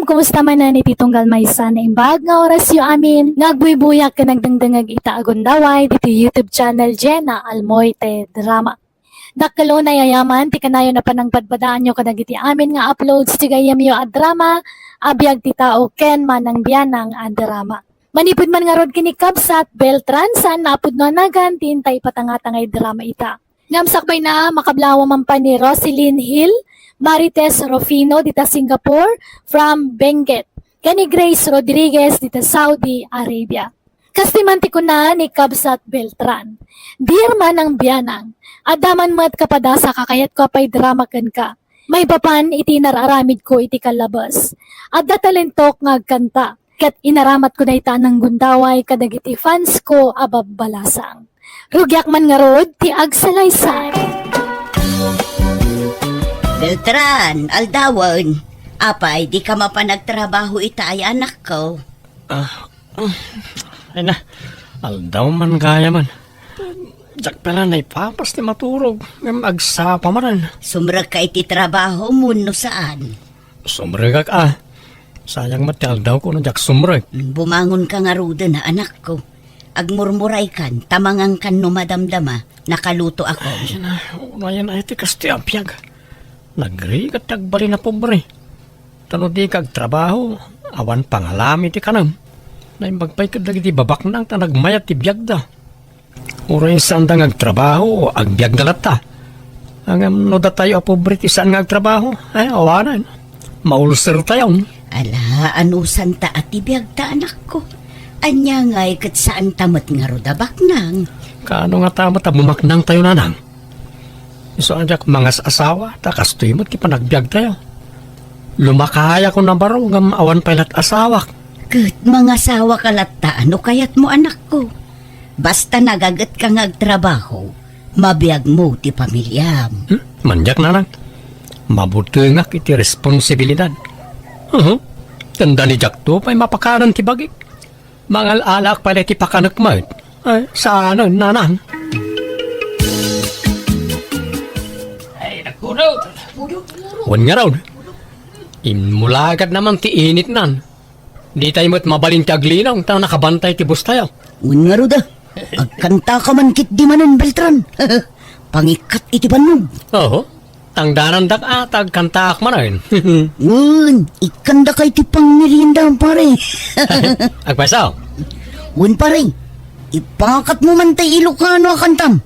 kumusta man na ni Titong Galmaysa na imbag nga oras yu amin, ngagbuy-buyak ka nagdangdangag itaagon daway dito YouTube channel Jenna Almoite Drama. Dakalo na yayaman, ti kanayo na panangpadpadaan nyo kadagiti amin nga uploads ti gayam yu a drama, abiyag ti tao ken manang biyanang a drama. Manipod man nga rod kini Kabsat Beltran saan naapod no nagan tintay patangatangay drama ita. Ngamsakbay na makablawa man pa ni Roselyn Hill, Marites Rufino dita Singapore from Benguet. Kani Grace Rodriguez dita Saudi Arabia. Kastimanti ko na ni Kabsat Beltran. Dear manang biyanang, adaman mat kapadasa kakayat ko apay drama ken ka. May papan iti nararamid ko iti kalabas. Adda talentok nga agkanta. Kat inaramat ko na ita ng gundaway kadagiti fans ko abab balasang. Rugyak man nga rod ti agsalaysay. Beltran, aldawon. Apay, di ka mapanagtrabaho ita ay anak ko. Ay na, aldaw man gaya man. Jak pala na ipapas ni maturog. Ngam agsapa man. Sumrag ka iti trabaho mo no saan. Sumreg ah. Sayang mati aldaw ko na jak sumreg. Bumangon ka nga ruda na anak ko. Agmurmuray kan, tamangang kan no madamdama, nakaluto ako. Ay na, unayan ay ti kasti apyag. Nagri kat tagbali na pobre. Tano di kag trabaho, awan pangalami ti kanam. Naimbagpay ka dagiti babak nang tanagmayat ti biyagda. Uray saan da ngagtrabaho, agbyag na lata. Ang no da tayo a pobre ti saan ngagtrabaho, ay awanan. Maulser tayo. Ala, anusan ta at ibiyagta anak ko. Anya nga'y kat saan tamat nga rodabak nang. Kaano nga tama tabumaknang tayo nanang? Iso anjak mga asawa, takas to'y mo't kipanagbyag tayo. Lumakaya ko na baro, ngam awan pailat asawak. Kat mga asawa kalata, ano kayat mo anak ko? Basta nagagat ka ngagtrabaho, mabiyag mo ti pamilyam. Manjak nanang, mabuti nga kiti responsibilidad. Tanda ni Jack to, pa'y mapakaran ti bagik. Mangal alak pala ti pakanakmat. Ay, saan nanang? Ay, nakunaw. Wan nga raw. Imulagad naman ti init nan. Di tayo mo't mabalin ti aglinaw, ta nakabantay ti bus tayo. Un nga ruda, agkanta ka man kit di manan Beltran. Pangikat iti panog. Oo, tangdanan dak atag kantaak man rin. Un, ikanda kay ti pangmerienda pare. Agpasaw. Un pare, ipangakat mo man tay Ilocano akantam.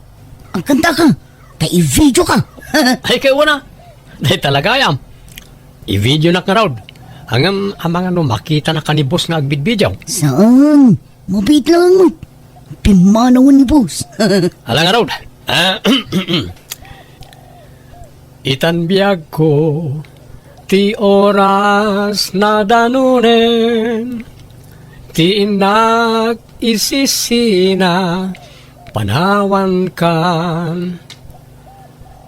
Ang kanta ka, kay i-video ka. Ay kayo na. Dahil talaga yam. I-video na ka raw. Hanggang amang ano makita na kanibos nga agbidbidyaw. Saan? Mabit lang mo. Pimanaw ni boss. Hala nga raw. Itanbiyag ko ti oras na danunen, ti inak isisina panawan kan.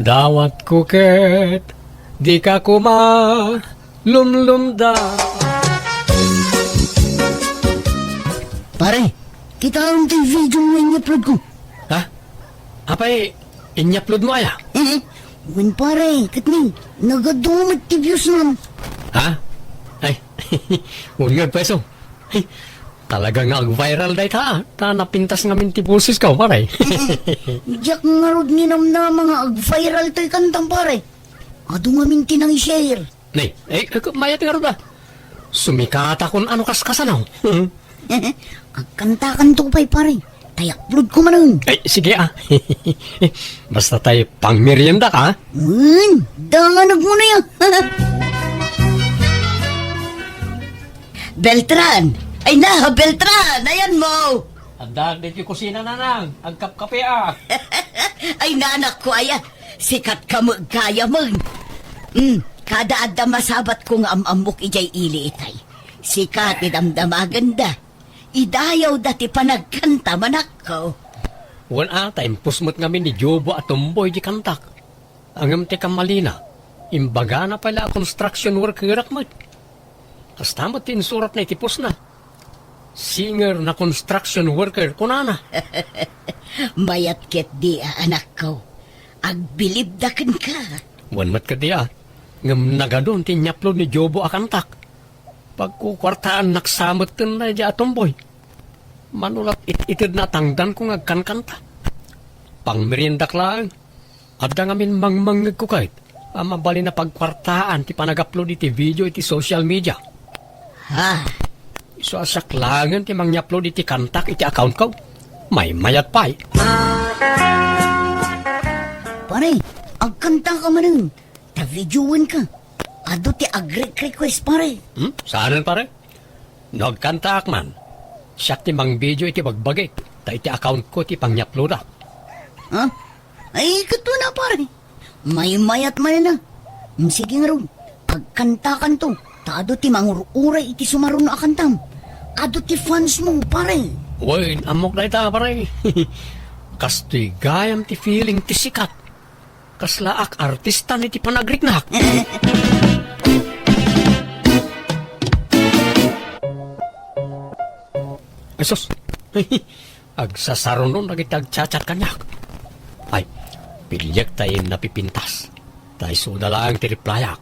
Dawat ko ket di ka kuma lumlumda. Pare, kita ang ti video mo in-upload ko. Ha? Apay, in-upload mo aya? Un pare, katni, nagadumag ti views nam. Ha? Ay, unggad pa iso. Ay, talaga nga viral day ta. Ta napintas nga minti pulsis ka, paray. Diyak nga rod ni nam na mga ag-viral to'y kantang pare. Ado nga minti nang i-share. Nay, mayat nga rin ba? Sumikata kung ano kaskasanaw. Agkanta-kan to pa'y pare. Tay-upload ko man nun. Ay, sige ah. Basta tayo pang merienda ka. Danganag mo na yan. Beltran! Ay na, Beltran! Ayan mo! Handa dito yung kusina na nang. Agkap-kape ah. Ay nanak ko, aya. Sikat ka mo, kaya mo. Kada adda masabat kong amamok ijay ili itay. Sikat idamdamagan da. Idayaw dati panagkanta manak ko. Wan time pusmot ngamin ni Jobo at Tumboy di kantak. Angam te kamalina. Imbaga na pala construction worker akmat. Hasta mo tinsurat na itipos na. Singer na construction worker kunana. Mayat ket di anak ko. Agbilib daken ka. Wan mat ka diya. Ngam nagadon tinyaplo ni Jobo akantak. Pagkukwartaan naksamot na di atomboy. Manulat itid na tangdan ko ngagkankanta. Pang merindak lang. At ngamin mangmangag ko kahit. Mabali na pagkwartaan ti panag-upload iti video iti social media. Ha? So asaklangan ti mangya-upload iti kantak iti account ko. May mayat pa eh. Pare, agkanta ka man ta-videoan ka. Ado ti request pare. Saanan pare? Nagkantak man. Siyak ti mang video iti bagbagit. Ta iti account ko ti pangya-upload ah. Ha? Ay, kato na pare. May mayat man na. Sige nga ron. Agkanta kan to. Ta ado ti mangururay iti sumaron na akantam. Ado ti fans mo pare. Uy, amok na ita pare. Kastoy gayam ti feeling ti sikat. Kaslaak artista ni ti panagritnak. Ay sus. Agsasaron nun nagitagchat-chat kanyak. Ay, pilyak tayo napipintas. Tayo suda lang ti replyak.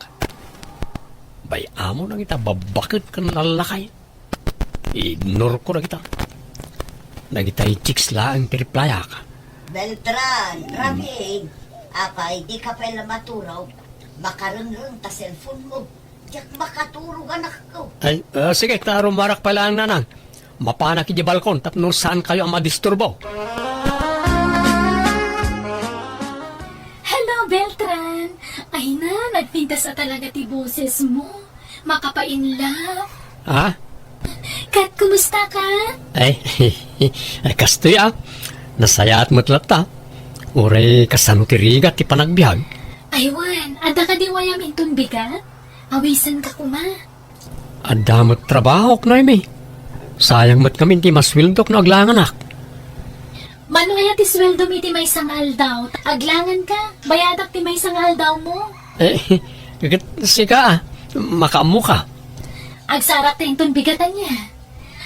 Bay amo na kita babakit ka nalalakay. Ignore ko na kita. Nagitay chicks lang ti replyak. Beltran, Ramig. Apay, di ka pala maturaw. Makarungrung ta cellphone mo. Diyak makaturog anak ko. Ay, sige, tarong marak pala ang nanang. Mapanak iti balkon, tapno saan kayo ang madisturbo. Hello, Beltran. Ay na, nagpintas na talaga ti boses mo. Makapainlove. Ha? Kat, kumusta ka? Ay, kastoy ah. Nasaya at matlata. Uray kasano ti rigat ti panagbiag. Aywan, ada ka di wayam intun bigat? Awisan ka kuma. Adamot trabaho na imi. Sayang mat kami ti maswildok na aglanganak. Mano kaya ti sweldo mi ti may sangal daw? Aglangan ka, bayadak ti may sangal daw mo. Sika ah. Makaamu ka. Agsarak ta intun bigatan niya.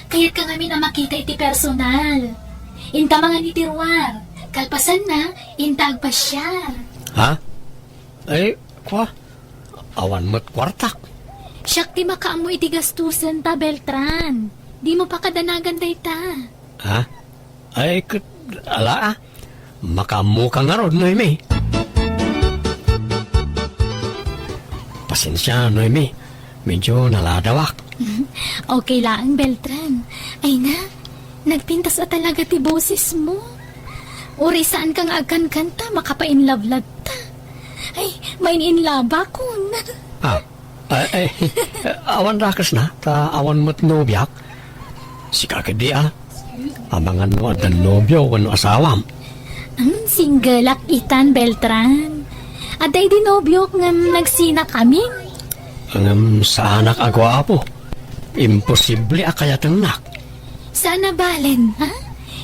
Kaya't ka ngamin na makita iti personal. Inta mga nitirwar. Kalpasan na, inta agpasyar. Ha? Ay, kwa? Awan mo't kwartak. Siyak ti makaamu iti gastusan ta, Beltran. Di mo pa kadanagan day ta. Ha? Ay, ala ah. Makaamu ka nga ron, Noemi. Pasensya, Noemi. Medyo naladawak. Okay lang, Beltran. Ay na, nagpintas na talaga ti boses mo. Uri saan kang agkan-kanta, makapainlove-love ta. Ay, may inlaba kun. Awan rakas na, ta awan mo't nobyak. Si kakadi ah. Amangan mo at nobyo, wano asawam. Single ak itan, Beltran. Aday di nobyo ng nagsina kami. Ang sa anak agwapo. Imposible akayatang nak. Sana balen, ha?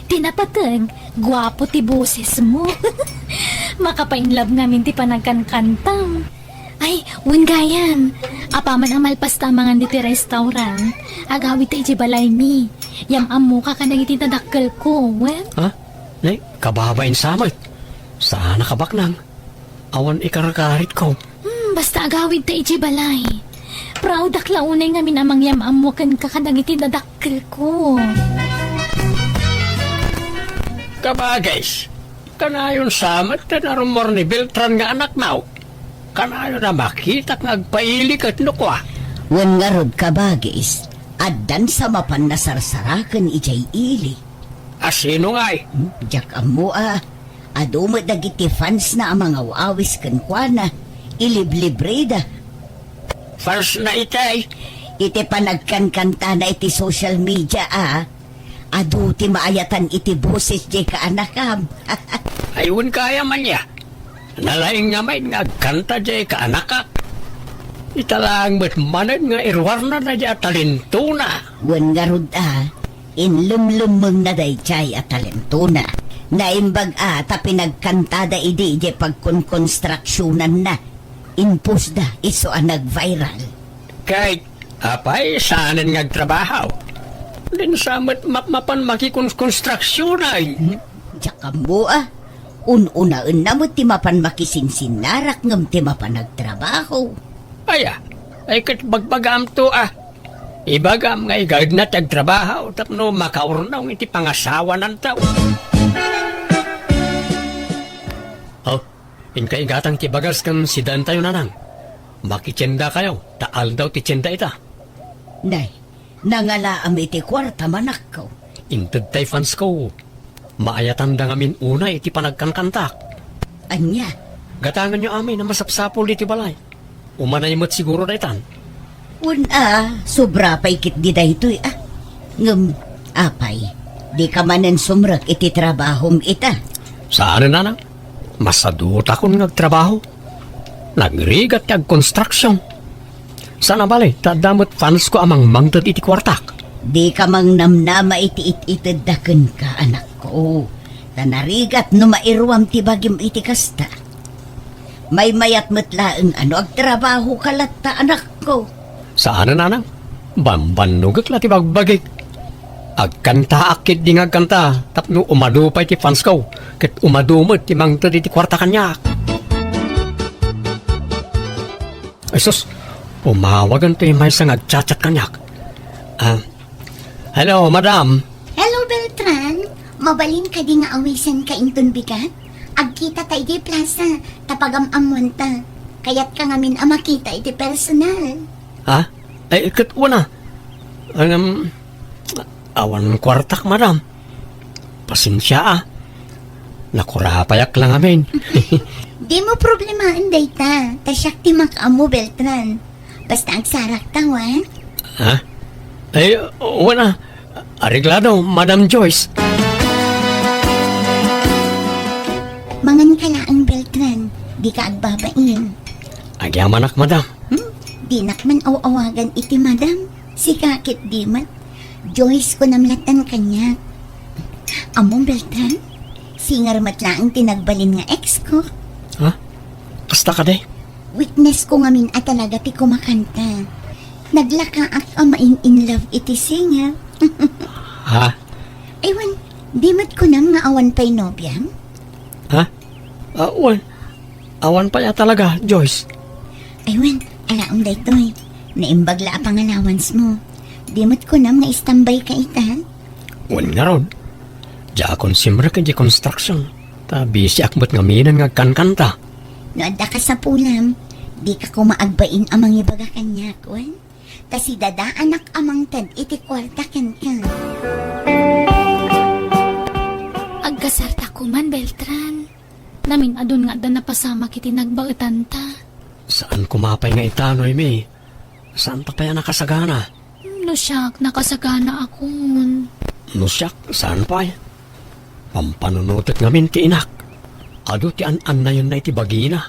Tinapatag, gwapo ti boses mo. Makapainlove namin ti panagkankantam. Ay, wanggayan. Apaman ang malpastamangan di ti restaurant. Agawit tayo di balay mi. Yamam mo ka nang itidadakkel ko, well? Ha? Nay, kababain samay. Sana kabaknang. Awan ikarakarit ko. Basta agawid tayo di balay. Proud akla unay nga minamang yamam mo kan kakanang itidadakkel ko. Kabagays, kanayon samat na narumor ni Beltran nga anak now. Kanayon na makita nga agpailik at nukwa. Wan nga rod ka bagis. Addan sa mapan na sarsarakan ijay ili. Asino nga eh? Diyak amo ah. Adumot dagiti fans na ang mga wawis kan kwa na. Iliblibreda. First na itay. Iti panagkankanta na iti social media ah. Adu ti maayatan iti boses di ka anakam. Ayun kaya man niya. Nalaing nga may nagkanta di ka anakak. Italang ba't manad nga irwarna na di at talintuna. Wan nga rod ah. Inlumlumang na day chay at talentuna. Naimbag ta pinagkantada idi di pagkonkonstruksyonan na. Impus da iso ang nag-viral. Kahit apay saanan ngagtrabaho. Din samat mapan makikonstruksyon ay. Tsaka mo ah. Ununaan na mo ti mapan makisinsinnarak ngam ti mapan nagtrabaho. Ay kat bagbagam to ah. Ibagam nga igad na tagtrabaho tapno makaurnaw iti pangasawa ng tao. Oh, inkaigatang ti bagas kan sidan tayo nanang. Makitsenda kayo, taal daw ti tsenda ita. Nay, nangalaam iti kwarta manak ko. Inted tay fans ko. Maayatan da ngamin una iti panagkankantak. Anya, Gatangan nyo amin na masapsapol diti balay. Umanay mo't siguro na itan. una, sobra pa'y kit di daytoy Ngem, apay, di ka manen sumrak iti trabahom ita. Saan na nanang? Masadot akong nagtrabaho. Nagrigat kag construction. Sana bali, tadamot fans ko amang mangtad iti kwartak. Di ka mang namnama iti itiddaken ka, anak ko. Tanarigat no mairwam ti bagim iti kasta. May mayat metlaeng ano agtrabaho kalatta, anak ko. Saan na nanang? Bambanugak la ti bagbagik. Agkanta akit di ngagkanta. Tapno umadupay ti fans ko. Ket umadumot ti mangtad iti kwarta kanyak. Ay sus, umawagan to yung may sang agchat-chat kanyak. Hello, madam. Hello, Beltran. Mabalin ka di nga awisan ka inton bigat? Agkita ta iti plaza, tapagam-amon ta. Kayat ka ngamin makita iti personal. Ha? Ay, kat una. Awan kwartak, madam. Pasensya Nakurapayak lang amin. Di mo problemahan day ta. Tasyak ti makamu, Beltran. Basta agsarak tawan. Ha? Ay, una. Ariglado, Madam Joyce. Mangan ka laang, Beltran. Di ka agbabain. Agyaman ak, madam. Di nakman awawagan iti madam. Si kakit di man. Joyce ko namlatan kanya. Among Beltran, singar matlaang tinagbalin nga ex ko. Ha? Kasta ka de? Witness ko ngamin at talaga ti kumakanta. Naglakaak amain in love iti singer. Ha? Aywan, di mat ko nam nga awan pa'y nobyam? Ha? Awan pa ya talaga, Joyce. Aywan, alaong daytoy. Naimbagla a pangalawans mo. Di mat ko nam nga istambay ka ita. Wan nga ron. Diya akong simra ka di construction. Tabi si akbat nga minan nga kankanta. No adda ka sa pulam, di ka kumaagbain amang ibaga kanya, kwan. Kasi dadaanak amang tad iti kwarta ken ka. Agkasarta ko man, Beltran. Namin adun nga da napasama kiti nagbautan ta. Saan kumapay nga itanoy, mi? Saan pa kaya nakasagana? No siyak, nakasagana akon. Nusyak, saan pa ya? Pampanunutot ngamin ti inak. Ado ti an na yun na iti bagina.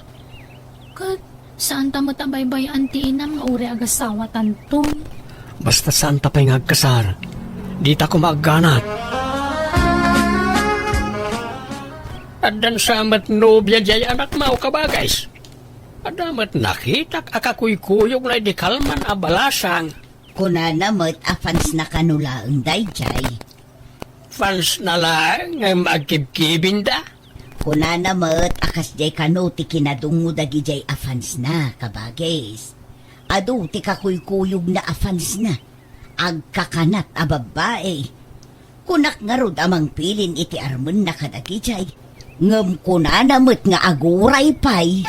Kat, saan ta matabaybay anti inam nga uri agasawa tanto? Basta saan ta pa'y ngagkasar. Di ta ko maagganat. Adan samat nobya jay anak mau ka ba, guys? Adamat nakitak akakuy-kuyog na di kalman abalasang. Kuna namot afans na kanulaang dayjay. Fans na lang nga magkibkibin da. Kuna namot akas jay kano ti kinadungo dagi jay afans na, kabagis. Adu ti kakuy-kuyog na afans na. Agkakanat a babae. Kunak nga rod amang pilin iti armon na kadagi jay. Ngem kuna namot nga aguray pay.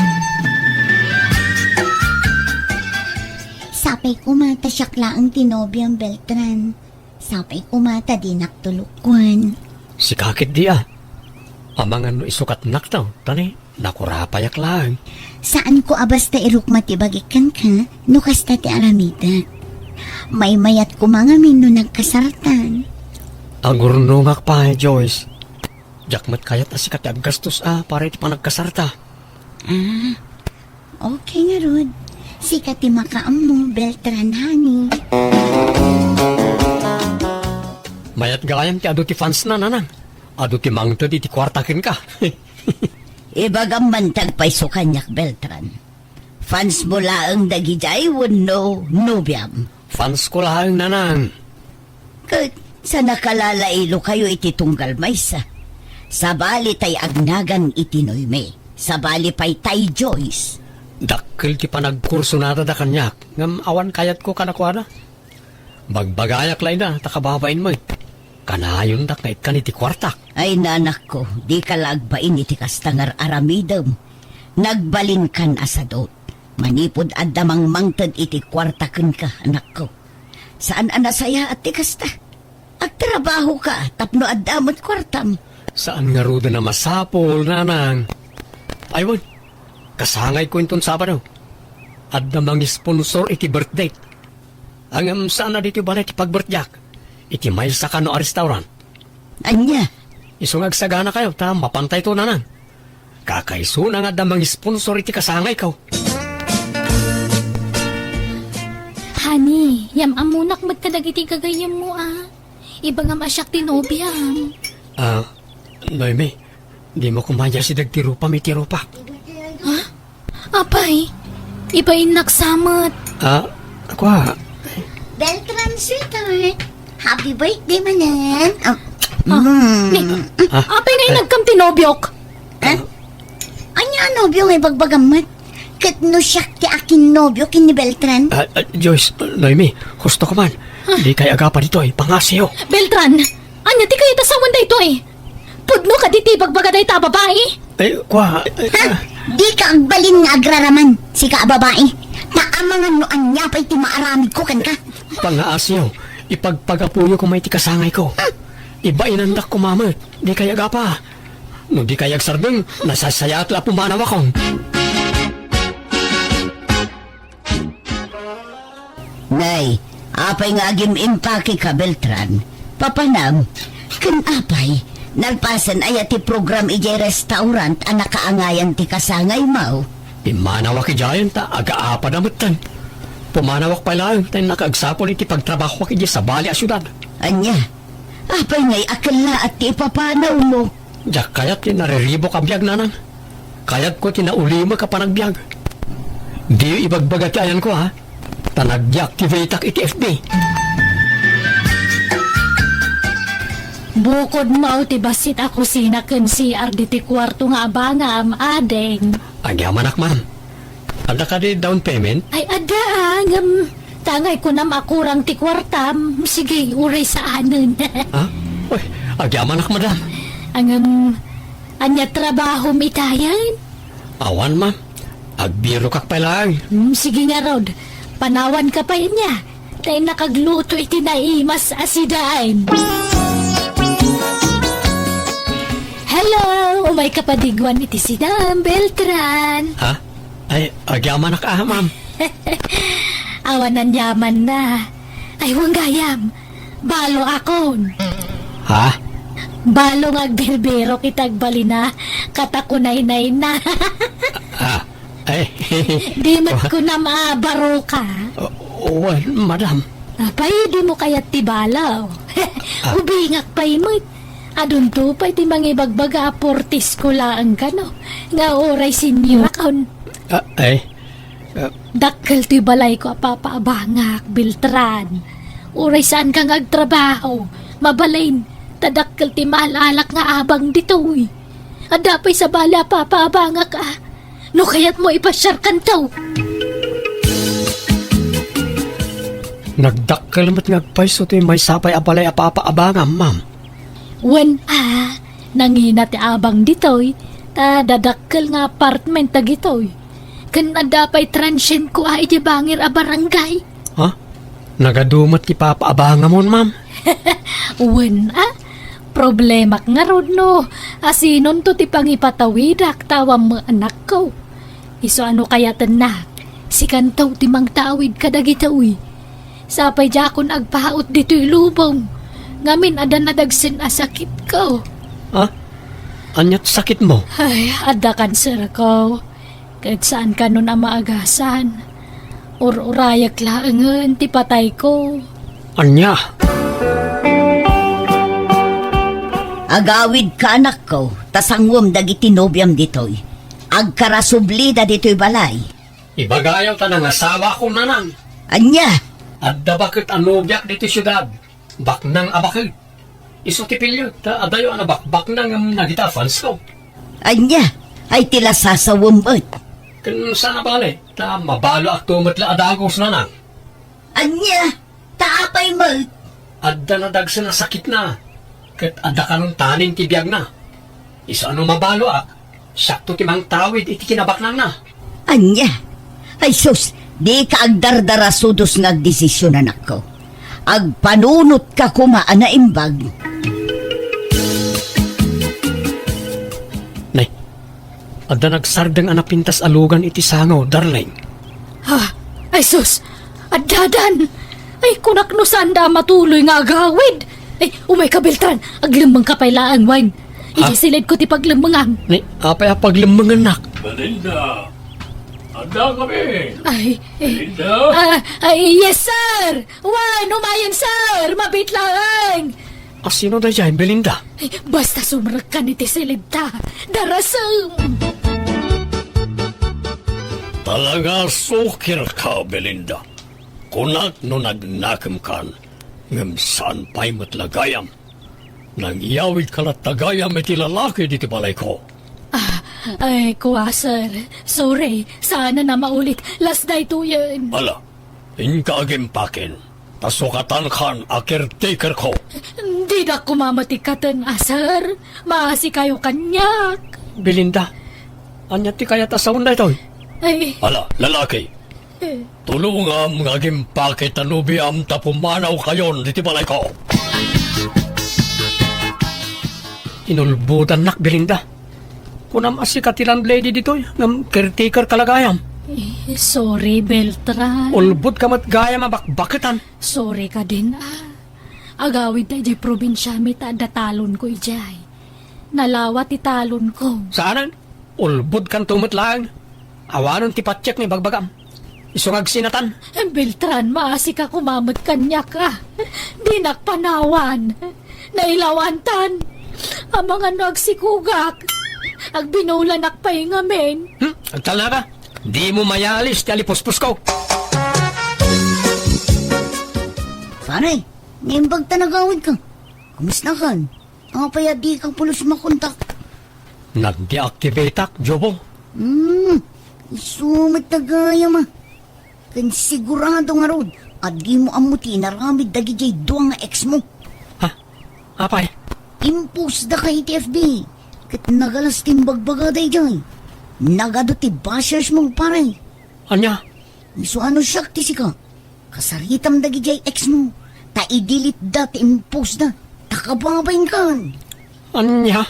Sapay kumata siyakla ang tinobyang Beltran. Sapay kumata di naktulukwan. Si kakit di Amang ano isukat naktaw, tani, nakurapayak lang. Saan ko abasta irukma ti bagikan ka, no kasta ti aramida. May mayat ko mga no nagkasartan. Agurnungak pa, Joyce. Jakmat kayat asikat ang gastos para iti panagkasarta. Okay nga Rod. Sikat ti makaam mo, Beltran, honey. Mayat gayam ti ado ti fans na nanang. Ado ti mangtod iti kwartakin ka. Ibagam mantag pa'y sukanyak, Beltran. Fans mo laang dagijay no nobyam. Fans ko lang nanang. Kat sa nakalalailo kayo iti tunggal maysa. Sabali tay agnagan iti noyme. Sabali pa'y tay Joyce. Dakil ti panagkurso nata da kanyak. Ngam awan kayat ko kanakwana. Bagbagayak lay na, takababain mo. Kanayon na kahit kaniti kwartak. Ay nanak ko, di ka lagbain iti kastangar aramidem. Nagbalin kan asadot. Manipod at damang mangtad iti kwartaken ka, anak ko. Saan anasaya at ti kasta? Agtrabaho ka, tapno at damot kwartam. Saan nga ruda na masapol, nanang? Aywan, kasangay ko inton Sabado. At damang sponsor iti birthday. Ang saan na dito balay iti pagbirthyak? Iti may sa kano a restaurant. Anya, Isungag sagana kayo, ta mapantay to nanang. Kakaiso na nga damang sponsor iti kasangay ko. Honey, yam amunak magkadag iti gagayam mo Iba nga masyak tinobiyam. Noemi, di mo kumanya si Dagtirupa may tirupa. Apay, iba inaksamat. Kwa, Beltran, sweetheart. Happy birthday, manan. Apay na inagkam tinobyok. Anya nobyo ay bagbagamat. Kat no siya ti akin nobyo kini Beltran. Joyce, Noemi, gusto ko man. Di kay agapan dito pangasyo. Beltran, anya ti kayo tasawan da ito Pudno ka diti bagbaga da ita babae. Kwa, Di ka agbalin nga agraraman, si ka babae. Naamangan no anya pa iti maaramid ko kan ka. pangasyo. Ipagpagapuyo ko may tikasangay ko. Iba inandak ko mamit. Di kay agapa. No di kay agsardeng, nasasaya at la pumanaw akong. nay, apay nga agim impake ka, Beltran. Papanam, kan apay, nalpasan ay ati program ijay restaurant ang nakaangayan ti kasangay mau. Imanawak ijayan ta, aga-apa damutan. Pumanawak pa lang, tayo nakaagsapol iti pagtrabaho ki sa bali a syudad. Anya, apay ngay akala at ti ipapanaw mo. Diyak kayat ti nariribo ka biyag nanang. Kayat ko tinaulima ka panagbiag. Di ibagbaga ti ayan ko Tanag-deactivate ak iti FB. Bukod mo ti basit ako sinaken si RDT kwarto nga abangam adeng. Agyaman akman. Ada ka di down payment? Ay tangay ko na makurang ti kwartam. Sige, uray sa anon. Uy, agyaman ak madam. Anya trabaho mitayan. Awan ma'am. Agbiro kak pa lang. Sige nga Rod, panawan ka pa niya. Tayo nakagluto iti naimas asidain. Hello, umay kapadigwan iti sidam, Beltran. Ay, agyaman ak ma'am. Awanan yaman na. Ay, huwag gayam. Balo akon. Balo agberbero kitag balina. Katakunay-nay na. Ay, Di mat ko na maabaro ka. well, madam. Apay, di mo kaya't tibalaw. Ubingak pa'y mo't. Adun to pa'y ti mangibagbaga aportis ko lang no. Nga oray sinyo akon. Dakkel ti balay ko apapaabangak, Beltran. Oray saan kang agtrabaho. Mabalain, tadakkel ti maalalak nga abang ditoy. Adapay sa bala papaabangak No kaya't mo ipasyar kantaw. Nagdakkel mo't ngagpaiso ti may sapay abalay apapa-abangam, ma'am. Wen nangina ti abang ditoy, ta dadakkel nga apartment ta gitoy. Kan adapay transient ko iti bangir a barangay. Nagadumot ti papa-abangam mon, ma'am. Wen problema nga rod no. Asinon to ti pangipatawidak tawam mo anak ko. Iso ano kaya na? Si kantaw ti mangtawid kadagitoy. Sapay jakon agpahaot dito'y lubong. Ngamin ada nadagsin asakit ko. Anyat sakit mo? Ay, ada cancer ko. Kahit saan ka nun maagasan. Urayak laangan, ti patay ko. Anya? Agawid ka anak ko, tasangwam dagiti nobyam ditoy. Agkarasublida dito'y balay. Ibagayaw ta ng asawa ko nanang. Anya, Adda bakit anobyak dito syudad? Baknang abakit. Iso tipilyo, ta adayo baknang nagita fans ko. anya, ay tila sasawambot. Kan sana bale, ta mabalo at tumatla adagos nanang. Anya, taap apay mo. Adda na dagsa na sakit na. Kat adda ka nung taning tibiyag na. Isa ano mabalo sakto timang tawid iti kinabaknang na. Anya? Ay sus, di ka agdardara sudos nga desisyon anak ko. Agpanunot ka kumaan na imbag. Nay, adda nagsardang anapintas alugan iti sangaw, darling. Ha? Ay sus! Addadan! Ay kunak no sanda matuloy nga agawid! Ay umay ka Beltran! Aglambang ka pailaan wine! Ha? Isilid ko ti paglambangan! Nay, apay paglambangan nak. Belinda! Handa kami! Ay, Belinda! yes sir! Wine! Umayan sir! Mabit lang! Sino da dyan, Belinda? Ay, basta sumrag ka ni ti silid ta! Darasam! Talaga sukir ka, Belinda. Kunak no nagnakam kan, ngam saan pa'y matlagayam. Nang iyawid ka na tagayam iti lalaki diti balay ko. Ay, kuha sir. Sorry. Sana na maulit. Last night to yan. Ala, inkagimpakin. Tasukatan kan a caretaker ko. Hindi na kumamatikaten, sir. Maasi kayo kanyak. Belinda, anya ti kaya tasaon na ito? Ay, Ala, lalaki. Tulungam nga gimpakit anubiam tapumanaw kayon diti balay ko. Inulbudan nak, Belinda. Kunam asikatilan lady dito, ng caretaker kalagayam. sorry, Beltran. Ulbud ka mat gaya mabakbakitan. Sorry ka din, Agawid na di probinsya mi ta datalon ko ijay. Nalawat italon ko. Saanan? Ulbud kan tumot lang. Awanon ti patsyak ni bagbagam. Isungag sinatan. Beltran, maasi ka kumamat kanya ka. Di nakpanawan. Nailawantan. Ang mga nagsikugak. Ag binulan nakpay ngamin. Agtal na ka. Di mo mayalis ti alipuspus ko. Pare, niimbag tanagawid ka. Kumusta ka? Ang paya di kang pulos makontak. Nag-deactivate ak, Jobo. Isumat tagaya ma. Kan sigurado nga rod. At di mo amuti naramid dagi jay duwa nga ex mo. Ha? Apay? Impus da kay TFB. Kat nagalas timbagbaga day jay. Nagado ti bashers mo pare. Anya? Iso ano siyak ti sika. Kasaritam dagi jay ex mo. Ta idilit da ti impus da. Takababayin kan. Anya?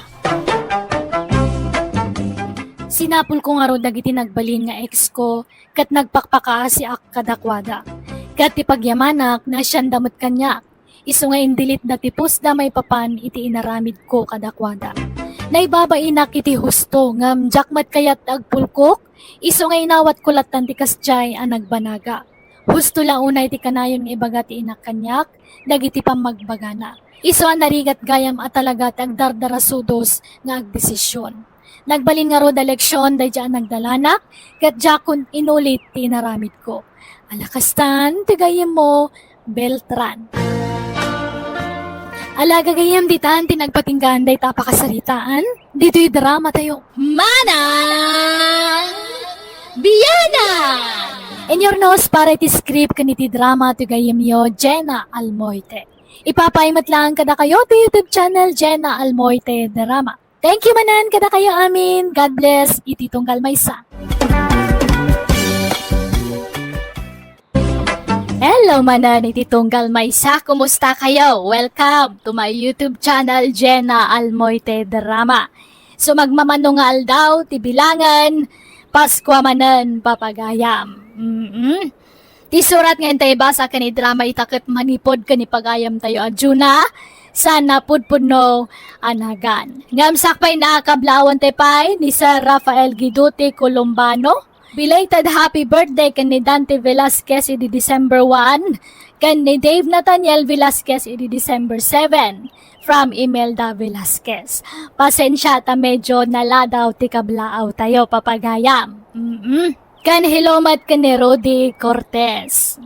Sinapul ko nga ro dagiti nagbalin nga ex ko kat nagpakpaka si ak kadakwada. Kat ipagyamanak na siyan damot kanya. Iso nga indilit da tipos da may papan iti inaramid ko kadakwada. Naibabainak iti husto ngam jakmat kayat agpulkok. Iso nga inawat kulat tanti kasjay ang nagbanaga. Husto la unay ti kanayon nga ibaga ti inak kanyak dagiti pamagbagana. Iso ang narigat gayam at talaga ti agdardarasudos nga agdesisyon. Nagbalin nga ro da leksyon day dyan nagdalanak, kat jakon inulit tinaramid ko. Alakastan, tigayem mo, Beltran. Alaga gayam ditan, tinagpatinggan day tapakasaritaan. Dito'y drama tayo. Manang! Biyana! In your nose, para iti script kaniti drama, tigayem yo, Jenna Almoite. Ipapaimat lang kada kayo to YouTube channel, Jenna Almoite Drama. Thank you manan kada kayo amin. God bless. Iti tunggal maysa. Hello manan, iti tunggal maysa. Kumusta kayo? Welcome to my YouTube channel, Jenna Almoite Drama. So magmamanungal daw, tibilangan, Pasko manan, papagayam. Ti surat nga intay basa kani drama itakit manipod kani pagayam tayo adjuna. Sana pudpudno anagan. Ngam sakpay na kablawan tepay ni Sir Rafael Guiduti Columbano. Belated happy birthday kan ni Dante Velasquez di December 1. Kan ni Dave Nathaniel Velasquez di December 7. From Imelda Velasquez. Pasensya ta medyo naladaw ti kablaaw tayo papagayam. Kan hilomat kan ni Rodi Cortez.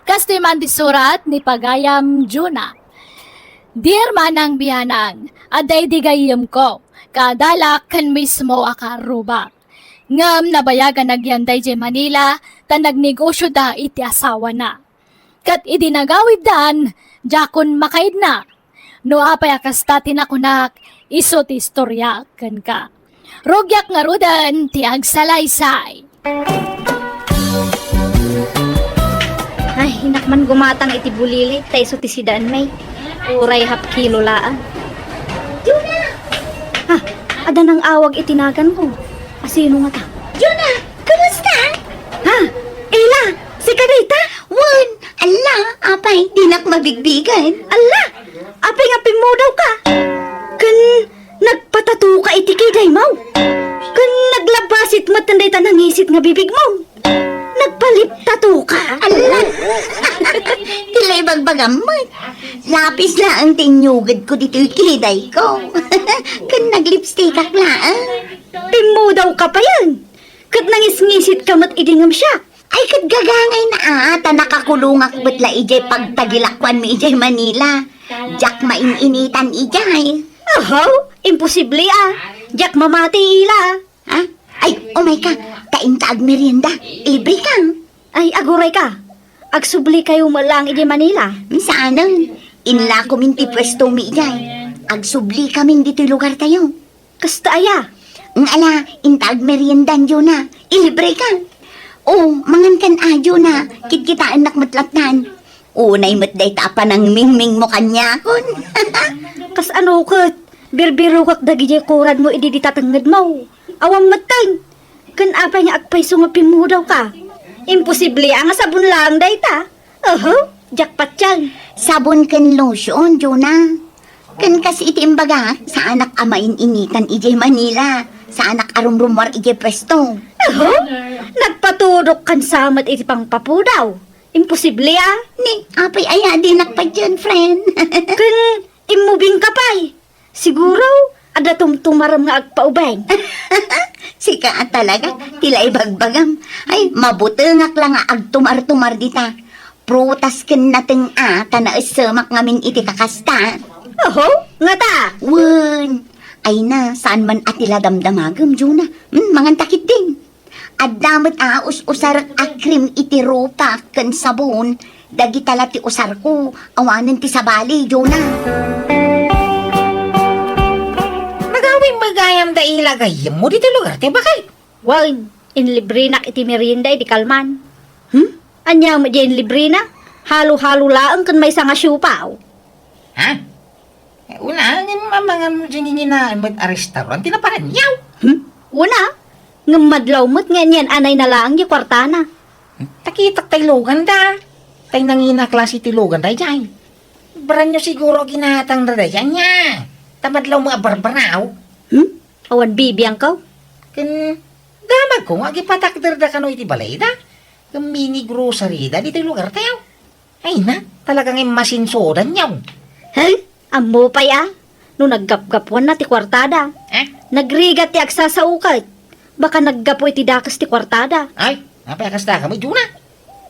Kastoy man di surat ni Pagayam Juna. Dear manang biyanang, aday di gayam ko, kadalak kan mismo akarubak. Ngam nabayagan nagyanday di Manila, tan nagnegosyo da iti asawa na. Kat idinagawid dan, jakon makaid na. No apay akastatin ako nak, iso ti istorya kan ka. Rogyak nga rudan, ti agsalaysay. Ay, hinakman gumatang iti bulilit, tayo ti sidaan may. Uray hap kilo laan. Juna! Ha, ada nang awag itinagan ko. Asino nga ta? Juna, kumusta? Ha? Ela, si Kadita? Wan, ala, apay, dinak mabigbigan. Ala, apay nga mo daw ka. Kan, nagpatato ka iti kiday mo. Kan, naglabasit matanday tanangisit nga bibig mo. Nagpalip-tato ka. Ala, tila'y bagbagamot. Lapis la ang tinyugad ko dito'y kiday ko. Kan naglipstick ak laan. Pimo daw ka pa yan. Kat nangis-ngisit ka mat idingam siya. Ay, kadgagangay na ata nakakulungak batla ijay pagtagilakwan mi ijay Manila. Jak maininitan ijay. Ahaw, imposible Jak mamati ila. Ha? Ay, oh my God, taintaag merienda. Libre kang. Ay, aguray ka. Agsubli kayo malang ijay Manila. Saanan? Inla ko minti pwesto mi ijay. Agsubli kaming dito'y lugar tayo. Kasta aya. Ang ala, intaag meriendan yun na. Ilibre ka. Oh, mangan kan adyo na. Kitkitaan nakmatlatan. Unay matday tapa ng mingming mo kanya kon. Kas ano kat, birbiro kak dagi kurad mo idi ditatangad mo. Awang matang. Kan apa nga agpay sungapin mo daw ka. Imposible ang sabon lang dayta. Jackpot yan. Sabon kan lotion, Juna. Kan kasi iti imbaga, sa anak amain initan ijay Manila. Sa anak arumrumar ijay pwesto. Nagpaturok kan samat iti pang papudaw. Imposible Ni, apay aya dinak pa dyan, friend. Kan imubing kapay. Siguro, ada tumtumaram nga agpaubay. Sika talaga, tila ibagbagam. Ay, mabutengak lang nga agtumar-tumar dita. Prutas ken nating na isamak ngamin iti kakasta. Nga ta. Wen, ay na, saan man atila damdamagam, Juna? Mangan takit din. At damat us-usar akrim iti rupa ken sabon. Dagi tala ti usar ko, awanan ti sabali, Juna. Magawing magayam da ilagay mo dito lugar, te bakay? Wag, inlibre na iti merienda iti kalman. Anya mo dyan libre na? Halo-halo laang kan may sanga syupaw. Ha? Una, mamangan mo dyan na iba't a restaurant, tinaparan yaw. Una, ngamadlaw mo't nga niyan anay na laang yung kwartana. Takitak tay logan da. Tay nangina klase ti logan da dyan. Baran nyo siguro ginatang da dyan niya. Tamadlaw mga barbaraw. Awan bibiyang ka? Kan, damag ko, agipatakder da kano iti balay da. Kan mini grocery da, dito lugar tayo. Ay na, talagang masinsodan yaw. Amo pa ya? No naggapgapuan na ti kwartada. Nagrigat ti agsasaukat. Baka naggapo iti dakas ti kwartada. Ay, napayakas da ka mo, Juna.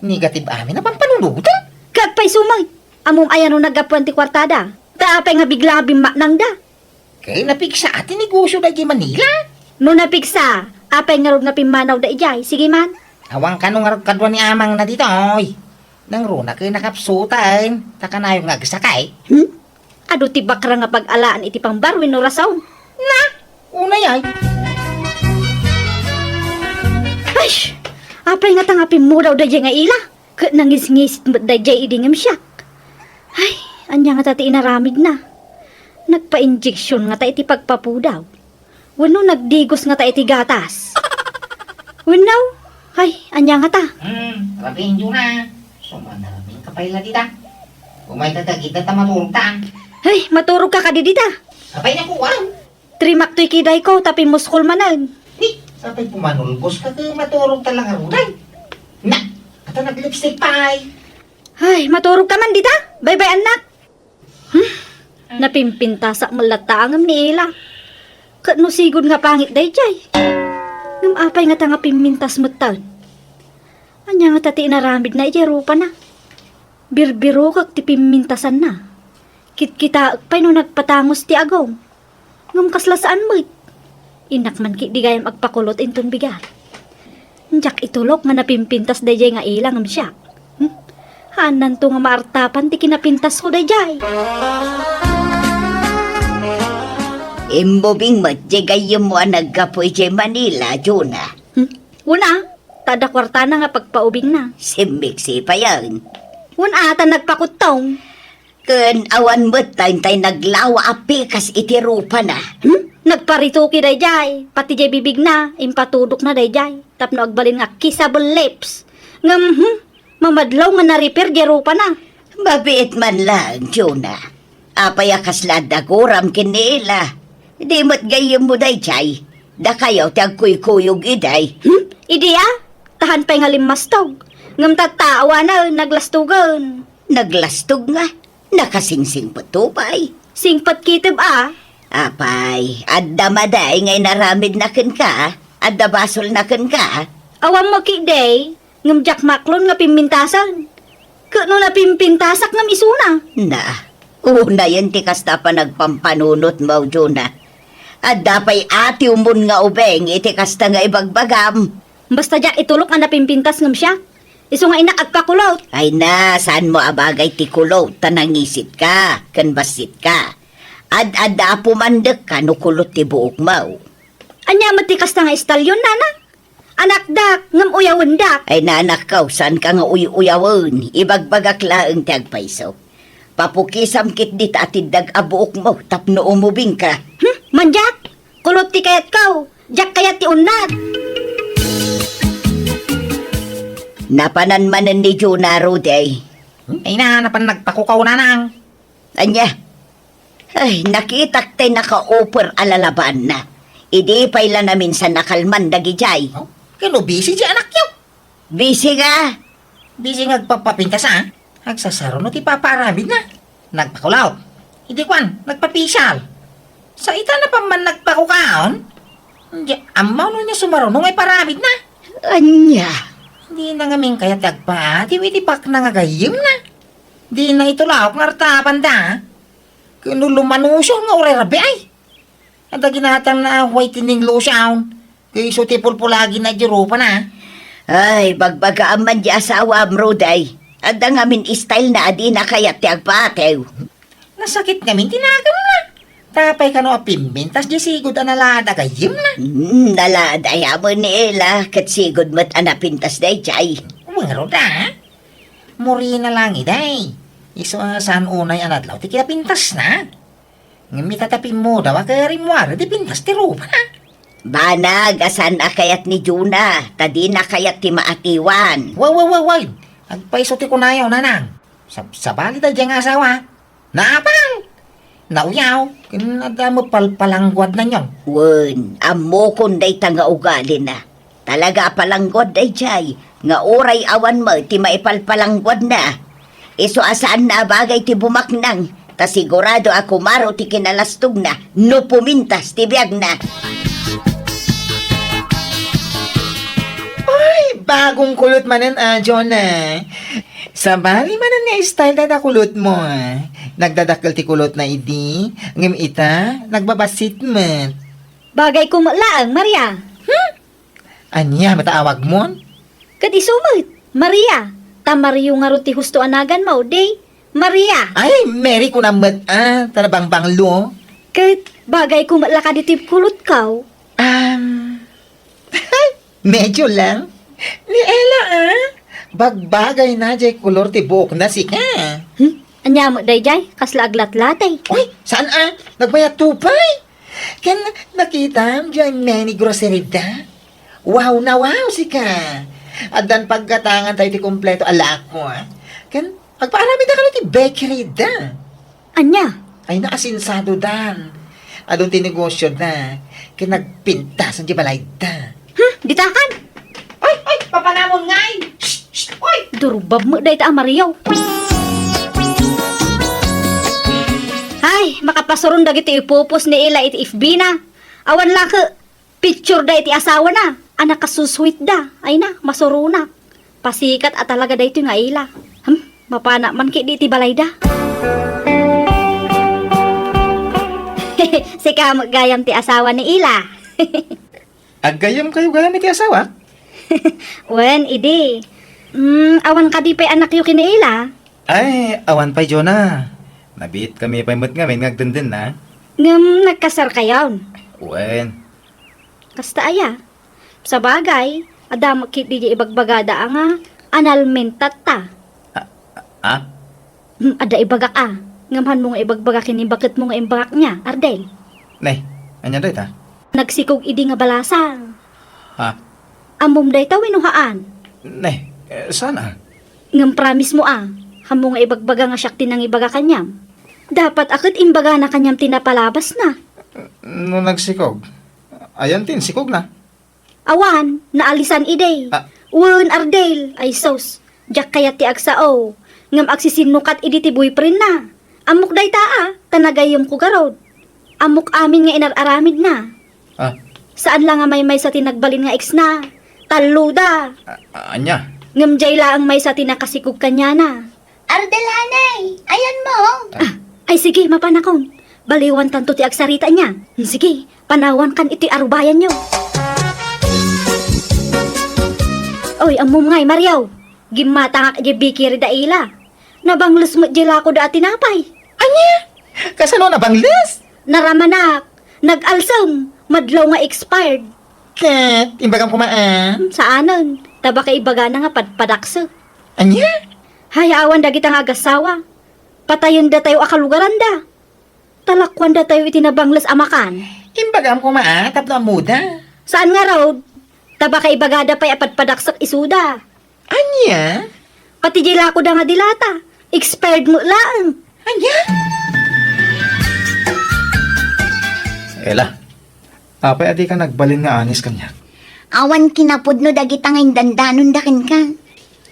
Negative amin na pampanunutan. Kapay sumay. Among ayan no naggapuan ti kwartada. Taapay nga bigla bimak nang da. Kaya napigsa atin negosyo da Manila. No napigsa, apay nga rog napimanaw da ijay. Sige man. Awang kanong nga kadwa ni amang na dito, oy. Nang runa kayo nakapsutan. Taka na yung nagsakay. Ado ti bakra nga pag-alaan iti pang barwin no rasaw. Na, una yan. Ay, apay nga tangapin mo daw da nga ila. Kat nangis-ngisit mo da idingam siya. Ay, anya nga tati inaramid na. Nagpa-injeksyon nga ta iti pagpapudaw. Wano nagdigos nga ta iti gatas. Wano, ay, anya nga ta. Rabihin nyo na. Sumanaraming kapayla dita. Kumay tatagita ta maturog ta. Ay, maturog ka kadidita. Kapay na po, wow. Trimak to'y kiday ko, tapi muskol manan. Di, sapay pumanulbos ka kaya maturog talaga ruday. Na, ata nag-lipstick pa ay. Ay, maturog ka man dita. Bye-bye, anak. Napimpinta sa malatangam ni Ela. Kat no sigod nga pangit day jay. Ngam apay nga tanga pimintas mutan. Anya nga tati naramid na ijay rupa na. Birbiro kag ti pimintasan na. Kit-kita pay no nagpatangos ti agaw. Ngam kaslasaan mo. Inak man ki di gayam agpakulot inton bigat. Jak itulok nga napimpintas day jay nga Ela ngam siya. Hanan to nga maartapan ti kinapintas ko dayjay. Imbobing mat, gayam mo ang nagkapoy jay Manila, Jonah. Una, tada kwarta na nga pagpaubing na. Simiksi pa yan. Una, ta nagpakutong. Kun awan mo tayo naglawa api kas itirupa na. Nagparituki dayjay, pati jay bibig na, impatudok na dayjay. Tapno agbalin nga kissable lips. Ngam, mamadlaw nga na-repair gerupa na. Mabiit man lang, Jonah. Apay akaslad aguram kinila. Di mo't gayam mo day chay. Da kayo tagkuy-kuyog iday. Idi tahan pa nga limastog. Ngam tatawa na, naglastugan. Naglastog nga. Nakasingsing patupay. Singpat kitib Apay, adda maday ngay naramid na ken ka. Adda basol na ken ka. Awam mo kiday, ngam jak maklon nga pimintasan. Kano na pimpintasak ngam isuna. Na, una yan ti kasta pa nagpampanunot mo, Jonah. Adda pa'y ati umon nga ubeng, iti kasta nga ibagbagam. Basta jak itulok nga napimpintas ngam siya. Iso nga inak agpakulot. Ay na, saan mo abagay ti kulot, tanangisit ka, kanbasit ka. Ad-ada pumandek ka, nukulot ti buok mo. Anya matikas na nga istalyon, nana. Anak dak, ngam uyawan dak. Ay nanak ka, saan ka nga uyawan, ibagbagak laeng ti agpaiso. Papukisam kit dit atid dag abuok mo, tapno umubing ka. Manjak, kulot ti kayat kaw. Jak kayat ti unad. Napananmanan ni Jonah Ruday. Ay na, napan nagpakukaw na nang. Anya? Ay, nakitak tayo naka-offer alalaban na. Idi pa'y namin sa nakalman dagijay. Oh, kano busy si anak yaw. Busy ka? Busy ngagpapapintas Agsasaro no ti paparamid na. Nagpakulaw. Hindi kwan, nagpapisyal. Sa ita na pa man nagpakukaon. Hindi, amaw no niya sumarunong ay paramid na. Anya? Di na ngamin kaya tagpa, tiwitipak na nga gayim na. Di na ito laok nga artapan da. Kano lumanusyo nga ure rabi ay. At ginatang na white tining lotion. Kaya iso ti pulpulagi na jirupa na. Ay, bagbagaan man di asawa amruday. At ang amin style na adi na kaya tiagpatew. Nasakit ngamin tinagam na. Tapay ka no apimbintas di sigod analada gayim na. Naladaya mo ni Ella, kat sigod mo't anapintas day chay. Umaro da. Muri na lang iday. Iso saan unay anadlaw ti kinapintas na. Ngami tatapin mo daw kaya mo ara di pintas ti rupa na. Banag, asan akayat ni Jonah, tadi na kayat ti maatiwan. Way. Agpaiso ti kunayaw nanang. Sabali da diyang asawa. Naapal. Nauyaw. Kinada mo palpalangguad na nyon. Wen, amo kunday tanga ugali na. Talaga palanggod day chay. Nga oray awan mo, ti maipalpalangguad na. Iso asaan na bagay ti bumaknang. Ta sigurado ako maro ti kinalastog na. No pumintas ti biyag na. Bagong kulot manan, Jonah. Sabali manan nga style na kulot mo, Nagdadakkel ti kulot na idi. Ngam ita, nagbabasit mo. Bagay ko laang, Maria. Anya, mataawag mo? Kad isumit, Maria. Tamariyo nga ron ti husto anagan mo, day. Maria. Ay, Mary ko namat, Talabang banglo. Kad bagay ko lakaditip kulot kaw. Medyo lang. Ni Ella, Bagbagay na jay kulor ti buok na si ka. Anya mo dayjay, kasla aglat-latay. Uy, saan Nagbayat tupay. Kan nakita dyan many grocery da. Wow na wow si ka. At dan pagkatangan tayo ti kompleto alak ko, Kan pagpaarami da ka na ti bakery da. Anya? Ay nakasinsado dan. Adon ti negosyo da. Kan nagpintas ang di balay da. Ditakan? Ay, papanamon ngay. Shh, oy. Durubab mo day ta Mariyaw. Ay, makapasurong dagiti ipupos ni Ila iti FB na. Awan lang ka, picture da iti asawa na. Anak kasusweet da. Ay na, masuro na. Pasikat at talaga da ito nga Ila. Mapana man ki di iti balay da. Sika magayam ti asawa ni Ila. Agayam kayo gayam iti asawa? Wen, idi. Awan ka di pa'y anak yu kiniila. Ay, awan pa, Jonah. Nabit kami pa imot ngamin ngagdundun na. Ngam nagkasar kayaw. Uwen. Kasta aya. Sa bagay, adam kit di ibagbagada nga analmentat ta. Ah? Ada ibagak Ngamhan mo nga ibagbaga kini bakit mo nga imbagak niya, Ardel. Nay, anyan dahi ta? Nagsikog idi nga balasang. Ha? Amom day ta winuhaan. Nay, sana? Ngam promise mo hamo nga ibagbaga nga siyak tinang ibaga kanyam. Dapat akit imbaga na kanyam tinapalabas na. No nagsikog. Ayan tin, sikog na. Awan, naalisan iday. Ah. Wen Ardel, ay sos. Diyak kaya ti agsao. Ngam agsisinukat idi ti boyfriend na. Amok day ta tanagayom ko garod. Amok amin nga inararamid na. Ah, Saan lang nga may sa tinagbalin nga ex na. Taluda. anya? Ngam jay laang may sa tinakasikog kanya na. Ardel, hanay. Ayan mo. Ay sige, mapanakon. Baliwan tanto ti agsarita niya. Sige, panawan kan iti arubayan nyo. Oy, amom ngay, Mariaw. Gimata nga kaya bikiri da ila. Nabangles mo jila ko da tinapay. Anya? Kasano na bang list? Naramanak. Nag-alsam. Madlaw nga expired. Kat, imbagam kumaan. Saanan? Taba ka ibaga na nga padpadaksa. Anya? Hayawan da kita nga agasawa. Patayon da tayo akalugaran da. Talakwan da tayo itinabangles amakan. Imbagam kumaan, tapno muda. Saan nga road? Taba ka ibagada pa'y apadpadaksak isuda. Anya? Pati jila ko da nga dilata. Expired mo lang. Anya? Ela. Apay adi ka nagbalin nga anis kanya. Awan kinapudno dagita nga indandanon daken ka.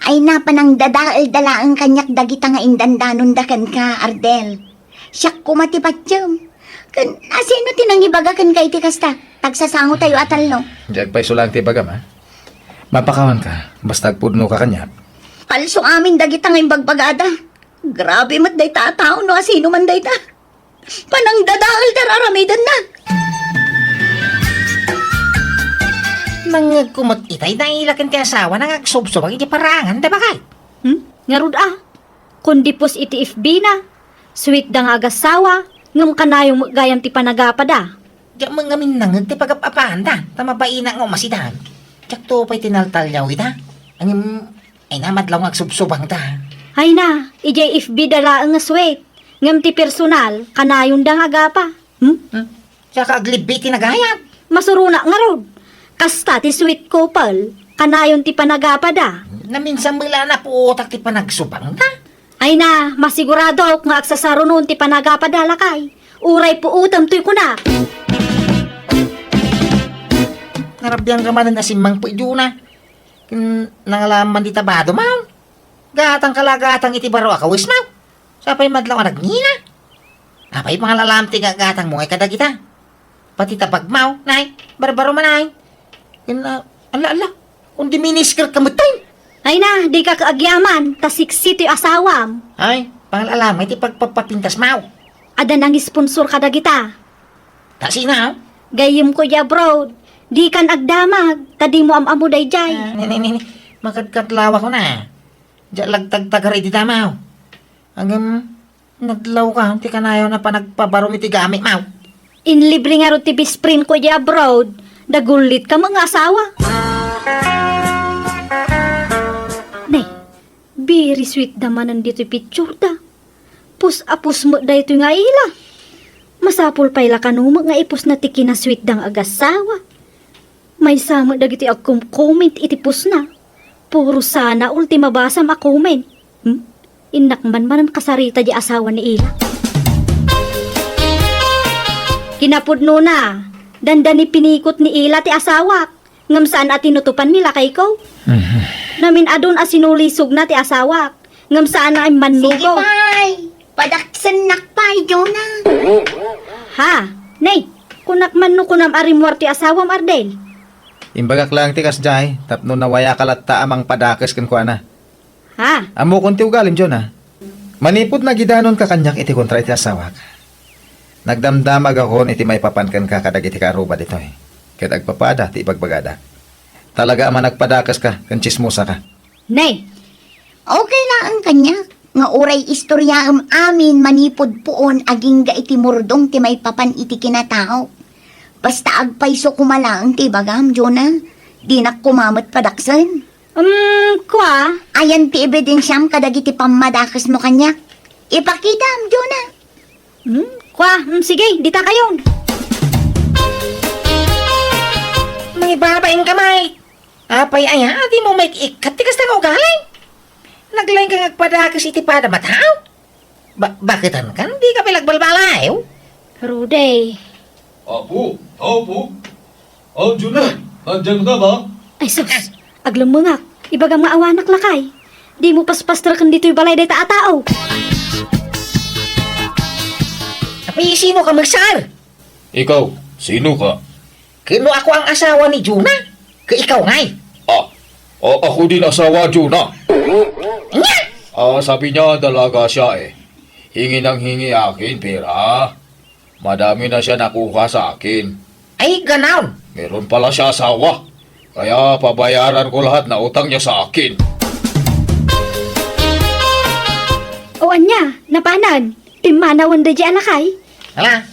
Ay napanang dadaal dalaan kanyak dagita nga indandanon daken ka, Ardel. Siyak kumatipatyam. Kan, asino tinang ibagakan ka iti kasta? Tagsasango tayo atal no. Diag pa'y sulang ti bagam, ha? Mapakawan ka, basta agpudno ka kanya. Palso amin dagita nga imbagbagada. Grabe mat day tatao no asino man day ta. Panang dadaal dararamidan na. Mga kumot itay na ilakan ti asawa na ngagsubsubag iti parangan, da ba kay? Ngarud kundi pos iti FB na. Sweet da nga agasawa. Ngam kanayong gayam ti panagapada. Diyak mga minangag ti pagapapaan da. Tamabaina nga umasidan. Diyak to pa'y tinaltalyaw ita. Ang ay namadlaw ngagsubsubang da. Hay na, ijay FB dala nga sweet. Ngam ti personal, kanayon da nga agapa. Diyak aglibi tinagayat. Masuruna nga rod. Kasta ti sweet couple, kanayon ti panagapada. Na minsan mula na po utak ti panagsubang da. Ay na, masigurado ako nga aksasaro noon ti panagapada lakay. Uray po utam to'y kunak. Narabyang kamanan na simang po na. Nangalaman di tabado, ma'am. Gatang kalagatang iti baro akawis, ma'am. Sapay madlaw ka nagnina. Apay pangalalamti nga gatang mo ay kadagita. Pati tabag, ma'am, nay. Barbaro man, nay. Ala, kung diminiskar kamutay. Ay na, di ka kaagyaman, tasiksi to'y asawam. Ay, pangalalamay ti pagpapapintas, ma'am. Ada nang sponsor kada kita. Kasi na, Gayim ko ya abroad. Di kan agdamag, tadi mo am-amo dayjay. Nini, makadkatlawa ko na. Diyan lagtagtagari di tamaw. Hanggang naglaw ka, ti kanayaw na pa nagpabarong iti gamit, ma'am. Inlibre nga ro ti bisprin ko ya abroad. Dagulit ka mga asawa. Nay, very sweet naman nandito picture da. Pus-apus mo da ito nga ila. Masapol pa ila kanumag nga ipus na tiki na sweet dang agasawa. May sama dagiti comment iti pus na. Puro sana ultima basa ma-comment. Inakman man ang kasarita di asawa ni ila. Kinapudno na. Dandani pinikot ni ila ti asawak. Ngam saan at tinutupan nila kay ko. Namin adon asinulisog na ti asawak. Ngam saan na ay Sige, manlugaw. pay. Padaksan nakpay, Jonah. Ha? Nay, kunak man no kunam arimwar ti asawam Ardel. Imbagak lang ti kasjay, tapno nawaya kalatta amang padakes kan kuana. Ha? Amo konti ugalim, Jonah. Manipod na gidanon ka kanyak iti kontra iti asawak. Nagdamdamag ako iti may papankan ka kadag iti karuba dito eh. Kaya agpapada ti ibagbagada. Talaga ama nagpadakas ka, kan chismosa ka. Nay, Okay lang ang kanya. Nga oray istorya amin manipod poon aging ga iti murdong ti may papan iti kinatao. Basta agpaiso kumalaang ti bagam, Jonah. Di na kumamat padaksan. kwa, Ayan ti ebidensyam kadagiti pamadakas mo kanya. Ipakita, Jonah. kwa, sige, dita kayon. May babaeng kamay. Apay ay di mo may ikat tikas na ugaling. Naglaing ka ngagpadakas iti pada mataw. Bakitan kan? Di ka pilagbalbalaw? Ruday. Apo, Junay, nandiyan ka ba? Ay sus, aglamungak. Ibagang maawanak lakay. Di mo paspastrakan dito'y balay day taatao. Apay, sino ka magsar? Ikaw, sino ka? Kino ako ang asawa ni Juna? Ikaw ngay. Ako din asawa, Juna. Sabi niya dalaga siya eh. Hingi ng hingi akin, pera. Madami na siya nakuha sa akin. Ay, ganaw. Meron pala siya asawa. Kaya pabayaran ko lahat na utang niya sa akin. O anya, napanan. Pimanawan da di alakay. Hala,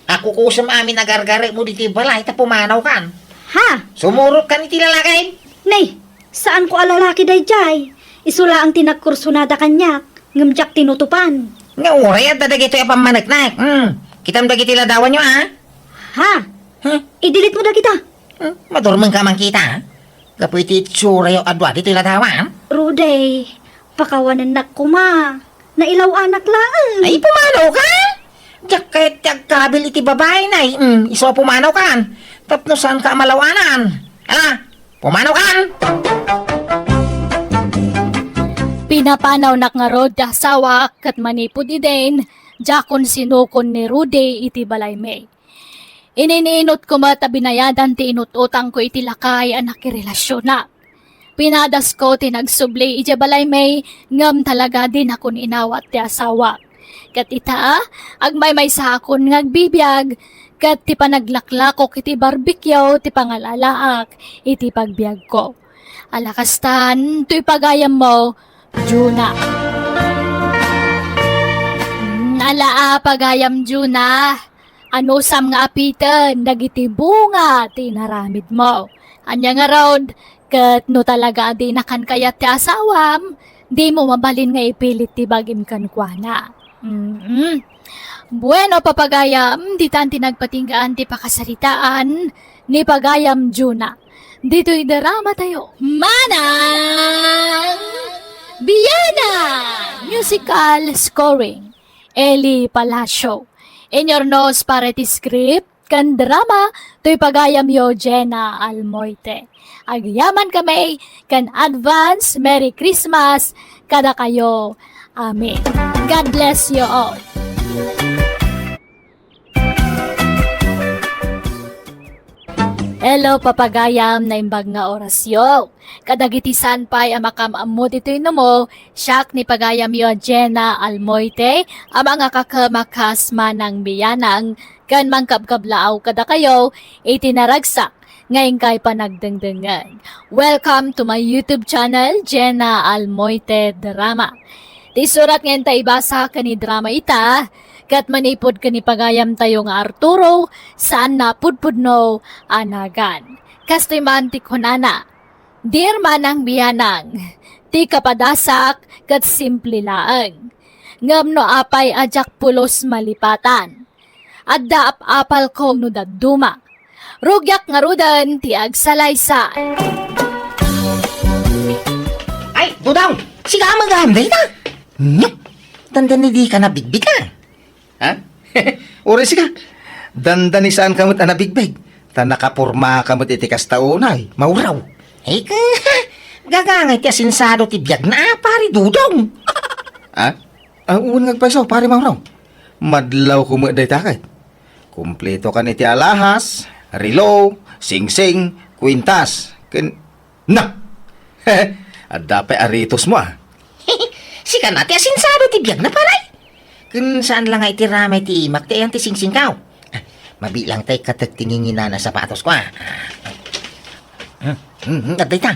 ako kusam amin nagargari mo diti balay ta pumanaw kan. Ha? Sumurot kan iti lalakay. Nay, saan ko alalaki day jay? Isula ang tinagkursunada kanyak. Ngamjak tinutupan. Nga oray at dadagito yung pamanagnak. Kitam dagiti ladawan nyo Ha? I-delete mo na kita. Madurmang ka man kita. Kapoy iti tsura yung adwa diti ladawan. Ruday, pakawanan na kuma. Nailaw anak lang. Ay, pumanaw ka? Diyak kahit kabil iti babae na iso pumanaw kan. Tapno saan ka malawanan? Hala, pumanaw kan? Pinapanaw nak nga rod da asawa kat manipod iden, jakon sinukon ni Rudy iti balay may. Inininot ko mata binayadan ti inututang ko iti lakay anak relasyon na. Pinadas ko tinagsubli iti balay may, ngam talaga din akon inawat ti asawa. Kat ita, agmay may sa akon ngagbibiyag, kat ti panaglaklakok iti barbecue ti pangalalaak iti pagbiag ko. Alakastan, to'y pagayam mo, Juna. Alaa pagayam Juna. Ano sam nga apitan, dagiti bunga, tinaramid mo. Anya nga round, kat no talaga di nakan kayat ti asawam, di mo mabalin nga ipilit ti bagim kankwana. Bueno papagayam, di tan tinagpatinggaan ti pakasaritaan, ni pagayam Juna. Dito'y drama tayo. Manang Biyana! Musical scoring. Eli Palacio. In your nose para ti script, kan drama, to'y pagayam yo Jenna Almoite. Agyaman kami, kan advance, Merry Christmas, kada kayo. Amen. God bless you all. Hello papagayam na imbag nga orasyo. Kadagitisan pa'y amakam-ammo dito'y mo, siyak ni pagayam yo Jenna Almoite, ang mga kakamakas manang biyanang, kan mangkabkablaaw kada kayo, itinaragsak, ngayon kay panagdengdengan. Welcome to my YouTube channel, Jenna Almoite Drama. Di surat ngayon tayo ibasa ka ni drama ita, kat manipod ka ni pagayam tayo nga Arturo, saan na pudpudno anagan. Kasto'y mantik hunana. Dear manang biyanang, ti kapadasak kat simple laeng. Ngam no apay ajak pulos malipatan. Adda apal ko no daduma. Rugyak nga rudan ti agsalaysa. Ay, Dudaw! Siga magahanday na! Dandan di ka na bigbigan. Ha? Uri siya. Dandani saan kamot anabigbig. Ta nakapurma kamot iti kastaunay. Mauraw. Ay ka, gagangay ti asinsado ti biyag na pari Dudong. Ha? Ang unang nagpaisaw, pare mauraw. Madlaw kumaday takay. Kumpleto kan iti alahas, rilo, singsing, kwintas. Na! At dapat aritos mo Sika na ti asinsado ti biyag na paray. Kun saan lang ay ti ramay ti imak ti ayan ti singsing kaw. Mabilang tay katagtingin na sapatos ko Aday ta.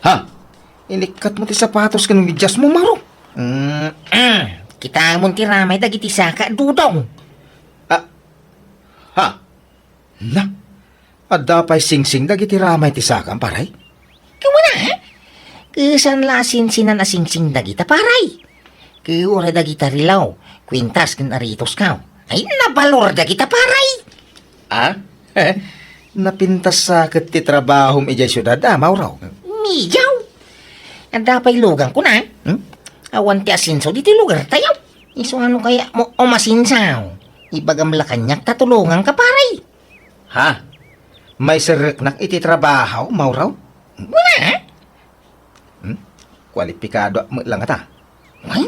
Ha? Inikat mo ti sapatos kanong medyas mo, Mauro. Kita mo ti ramay dagiti saka, Dudong. Ha? Na? Adda pa'y sing-sing dagiti ramay ti sakam, paray? Kamu na, kisan lasin sinan asing-sing dagita paray. Kiura dagita rilaw, kwintas kin aritos kaw. Ay, nabalor dagita paray. Napintas sakit ti trabahom ijay syudad, Mauro. Mijaw. Anda pa'y lugang ko na. Awan ti asinso di ti lugar tayo. Iso ano kaya mo o masinsaw. Ibagam la kanyak tatulungan ka paray. Ha? May siriknak iti trabaho, Mauro? Wala. Kwalipikado mo lang ata. Ay,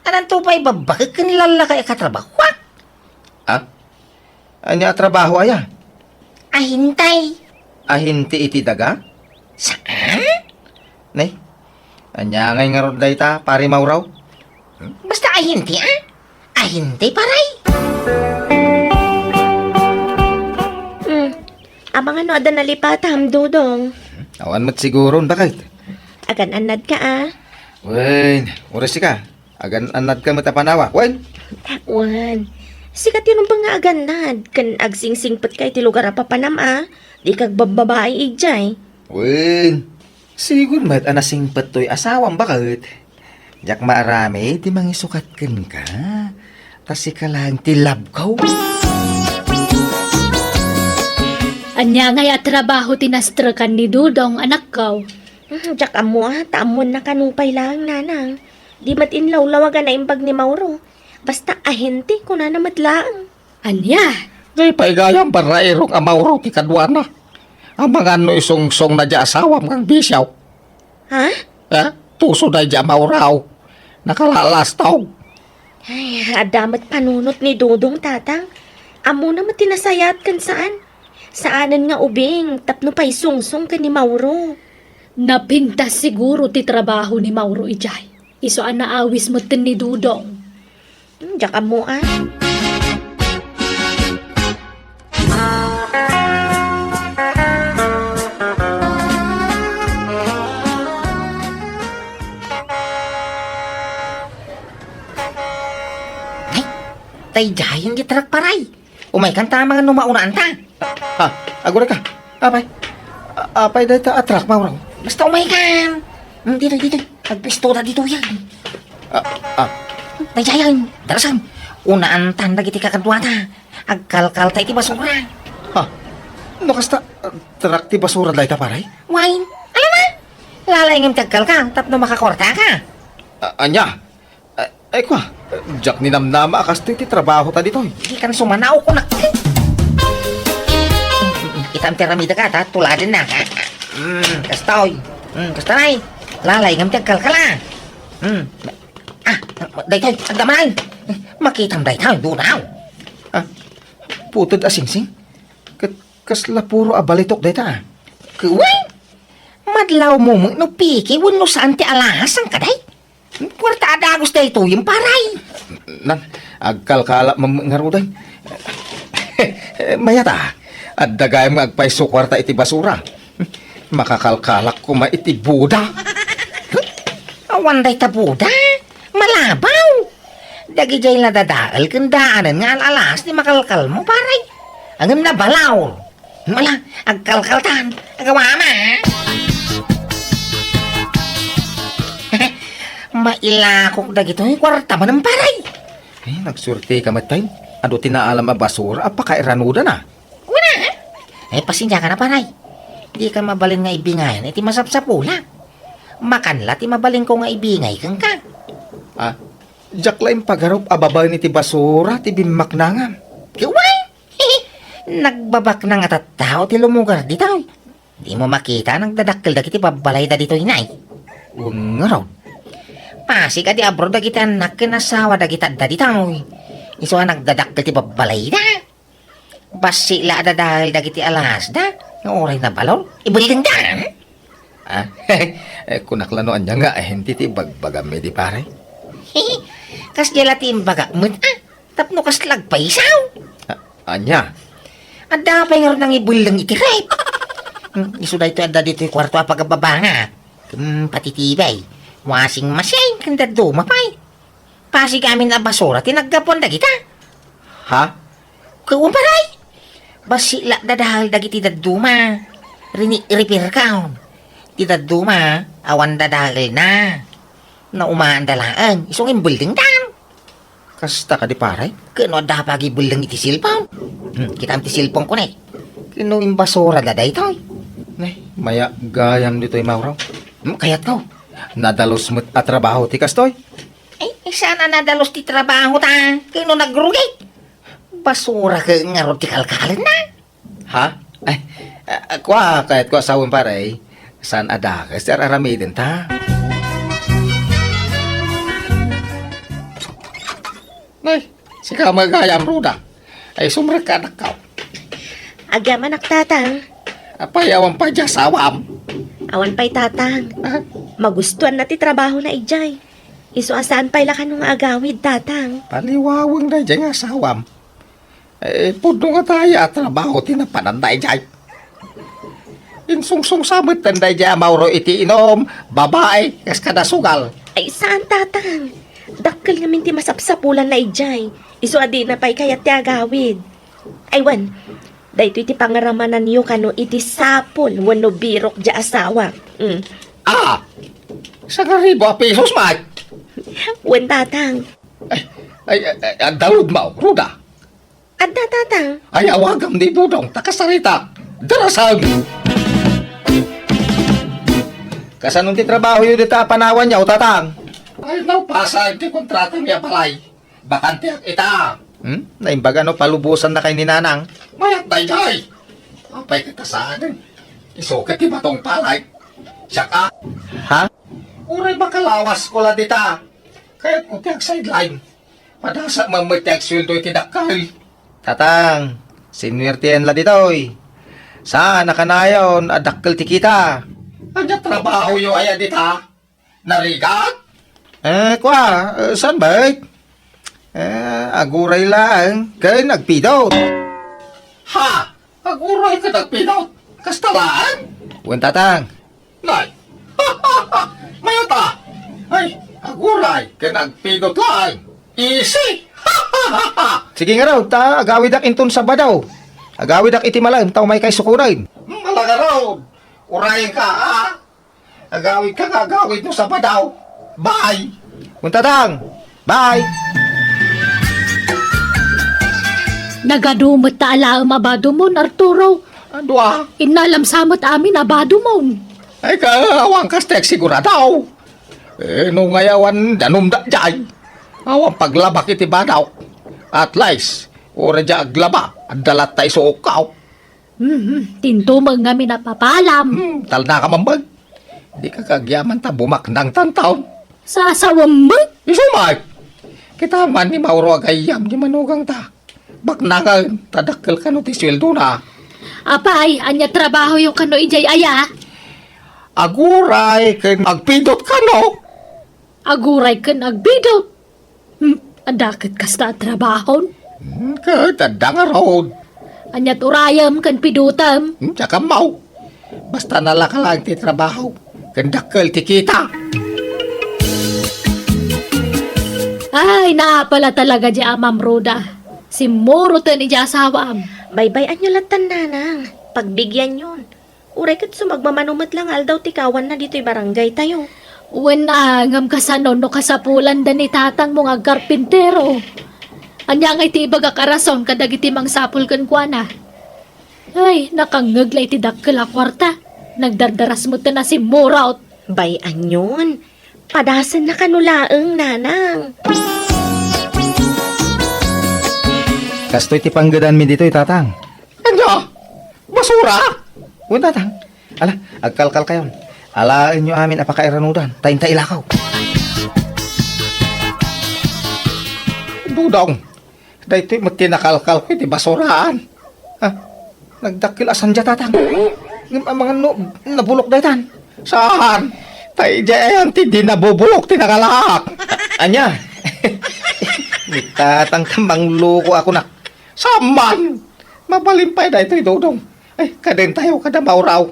anan to pa'y babakag kanilala kaya katrabaho. Anya trabaho aya? Ahintay. Ahinti iti daga? Saan? Nay, anya ngay nga ron dayta, pare Mauraw? Basta ahinti Ahintay paray. Abang ano ada nalipatam, Dudong. Awan mo't siguro, bakit? Agan anad ka Wen, oras ka. Agan anad ka matapanawa. Wen? Wan. Sikat yun ang pang aganad. Kan agsingsingpet kay ti lugar apapanam Di kag bababae ijay. Wen, siguro mat anasing patoy asawang bakit? Jak maarami, di mangisukat ka. Tasi ka lang tilab ka. Anya ngay at trabaho tinastrakan ni Dudong anak ko. Jak amo taamon na kanupay lang nanang. Di mat inlaw-lawagan na imbag ni Mauro. Basta ahente ko na namatlaang. Anya? Di paigayang parairong amauraw ti kadwana. Ang mga ano isong-song na di asawam kang bisyaw. Ha? Tuso na di amauraw. Nakalalas tao. Ay, adamat panunot ni Dudong tatang. Amo na matinasayat kan saan. Saanan nga ubing, tapno pa'y sungsong ka ni Mauro. Napintas siguro ti trabaho ni Mauro ijay. Iso an naawis mo tin ni Dudong. Jak amo Taydayan di tarak paray. Umay kan tama nga numaunaan ta. Ha, agora ka. Apay. Apay dayta atrak, Mauraw. Basta umay kan. Dito. Agpistola dito yan. Taydayan. Darasan. Unaan tanda giti kakadwa ta. Agkalkal tayo ti basura. Ha? No kasta trak ti basura dayta paray? Wine. Alam na. Lalayngam tagkal ka. Tapno makakorta ka. Anya? Ay kwa, jak ni namnama akas ti trabaho ta dito. Di kan sumanaw ko na. Itam teramida ka ta. Tuladin na ka. Kastoy. Kastanay. Lalayngam tagkal ka la. Daytoy. Agdaman. Makitam daytoy. Dunaw. Putod asingsing. Kasla puro abalitok dayta. Kuway. Madlaw mo no piki. Wano saan ti alahas ang kaday. Kwarta adagos na ito yung paray. Nan, agkalkala ngaruday. Mayata, at dagay mo agpaiso kwarta iti basura. Makakalkalak ko iti buda. Awan day tabuda. Malabaw. Dagi jay na dadaal kandaanan nga alalas ni makalkal mo paray. Angam na balaw. Mala, agkalkaltan. Agawa ma. Mailakok na gito yung kwarta man ng paray. Nagsurti ka matay. Ado tinaalam a basura, apakairanuda na. Wala. Pasensya ka na paray. Di ka mabalin nga ibingayan, iti masapsapula. Makanla, ti mabalin ko nga ibingay kang ka. Jak laing pagharap ababay ni ti basura, ti bimak nangam. Kiway! Nagbabak na nga tattao ti lumugar dito. Di mo makita nang dadakkel da kiti babalay da dito inay. Nga raw. Pasi ka di abroad da kita anak kinasawa da kita da dito. Iso nagdadakkel ti babalay da. Basi la da dahil da kiti alas da. Nga oray na balon. Ibulitin da. Kunaklanoan niya nga, hindi ti bagbagam di pare. Kas jala ti imbaga mo. Tapno kas lagpaisaw. Anya? Ada pa yung nang ibulang iti rape. Iso da ito ada dito yung kwarto apagababa nga. Patitibay. Washing machine kanda dumapay. Pasi kami na basura tinagdapon da kita. Ha? Kuwamparay. Basila dadahal dagiti daduma. Repair ka. Ti daduma awan dadahal na. Na umaan dalaan. Isong building tam. Kasta ka di paray? Kano da pagi building iti silpon. Kita ti silpon ko na. Kano yung basura daday toy. Nay, maya gayam dito'y Mauraw. Kayat ko. Nadalos mo't at trabaho ti kastoy. Sana nadalos ti trabaho ta. Kano nagrugit. Basura ka nga ron ti kalkalin na. Ha? Ay, kwa, kahit kwa sawang paray, saan adakas, ti aramidin ta? Nay, si ka magayam ruda. Ay sumrek ka nakaw. Agam anak tatang. Apayawan pa dya sawam. Awan pa'y tatang. Magustuhan na ti trabaho na ijay. Iso asaan pa'y lakan nung agawid tatang. Paliwawang na dyan nga sawam. Eh, puno nga tayo at trabaho tinapananday dyan. Insungsung samot tanday dyan, Mauro iti inom, babae, kas kada sugal. Ay saan tatang? Dakkel namin ti masapsapulan na ijay. Iso adi na pa'y kayat ti agawid. Aywan, dahito iti pangaramanan niyo kano iti sapol wano birok dya asawa. Ah! Sa karibo a pesos, Mike. Wan tatang. Ay, ang dalod mo, Ruda. Adda tatang. Ay, awagam ni Dudong, takasarita. Darasag! Kasanong ti trabaho yun dito panawan niya, o tatang? Ay, napasa, hindi kontrata niya palay. Bakante ang ita. Naimbaga no, palubusan na kay ni Nanang. Mayat na jay. Apay kita saan. Isukat ti batong palay. Siya ka. Ha? Uray makalawas ko lang dita. Kaya ko tiyag sideline. Padasa mamatiyag sweldo itidakal. Tatang, sinwertiyan la ditoy. Saan nakanayon adakkel ti kita? Anya trabaho yo aya dita? Narigat? Kwa, saan ba? Aguray lang, kaya nagpidot. Ha? Aguray ka nagpidot? Kastalaan? Huwag tatang. Nay, mayata. Ay, aguray ka nagpidot lang. Easy. Sige nga raw, agawid ak inton sa badaw. Agawid ak iti malam, tao may kay sukurin. Malaga raw. Urayin ka, ha? Agawid ka, agawid mo sa badaw. Bye. Huwag tatang. Bye. Nagadumot ta ala abado mo, Arturo. Ano ah? Inalam samot amin abado mo. Ay kawang kastek siguradaw. Nung ngayawan danumda jay. Awang paglabak iti badaw. At least, ora dya aglaba. Ang dalat tayo sa ukaw. Tintumang kami napapalam. Tal na ka mambag. Di ka kagyaman ta bumaknang tantaon. Sa asawang mo. Isumay. Kita man ni Mauro agayam di manugang ta. Baknangan, tadakkel ka no ti sweldo na. Apay, anya trabaho yung kano ijay aya. Aguray, kay magpindot ka no. Aguray ka nagbidot. Adakit kasta trabaho. Kay tadang road. Anya turayam kan pidutam. Tsaka mau. Basta nalaka lang ti trabaho. Kandakkel ti kita. Ay, naapala talaga di amam Roda. Si Moro to ni di asawam. Bye-bye anyo latan nanang. Pagbigyan yun. Uray kat sumagmamanumat lang aldaw tikawan na dito'y barangay tayo. Uwan na ngam kasanon no kasapulan da ni tatang mga karpintero. Anya nga iti ibaga karason kadag iti mang sapul kan kuana. Ay, nakangaglay ti dakkel a kwarta. Nagdardaras mo to na si Moraut. Bay anyon. Padasan na kanulaang nanang. Kastoy ti panggadan mi dito tatang. Anya? Basura? Huwag tatang. Ala, agkalkal kayo. Alain nyo amin apakairanudan. Tayin-tayin ilakaw. Dudong. Dahito yung matinakalkal ko iti basuraan. Ha? Nagdakil asan dya tatang. Mga nabulok daytan. Saan? Tayo dyan ti di nabubulok tinakalak. Anya? Tatang tambang luko ako na. Saman! Mabalimpay na ito Dudong. Ay, kaden tayo kada mauraw.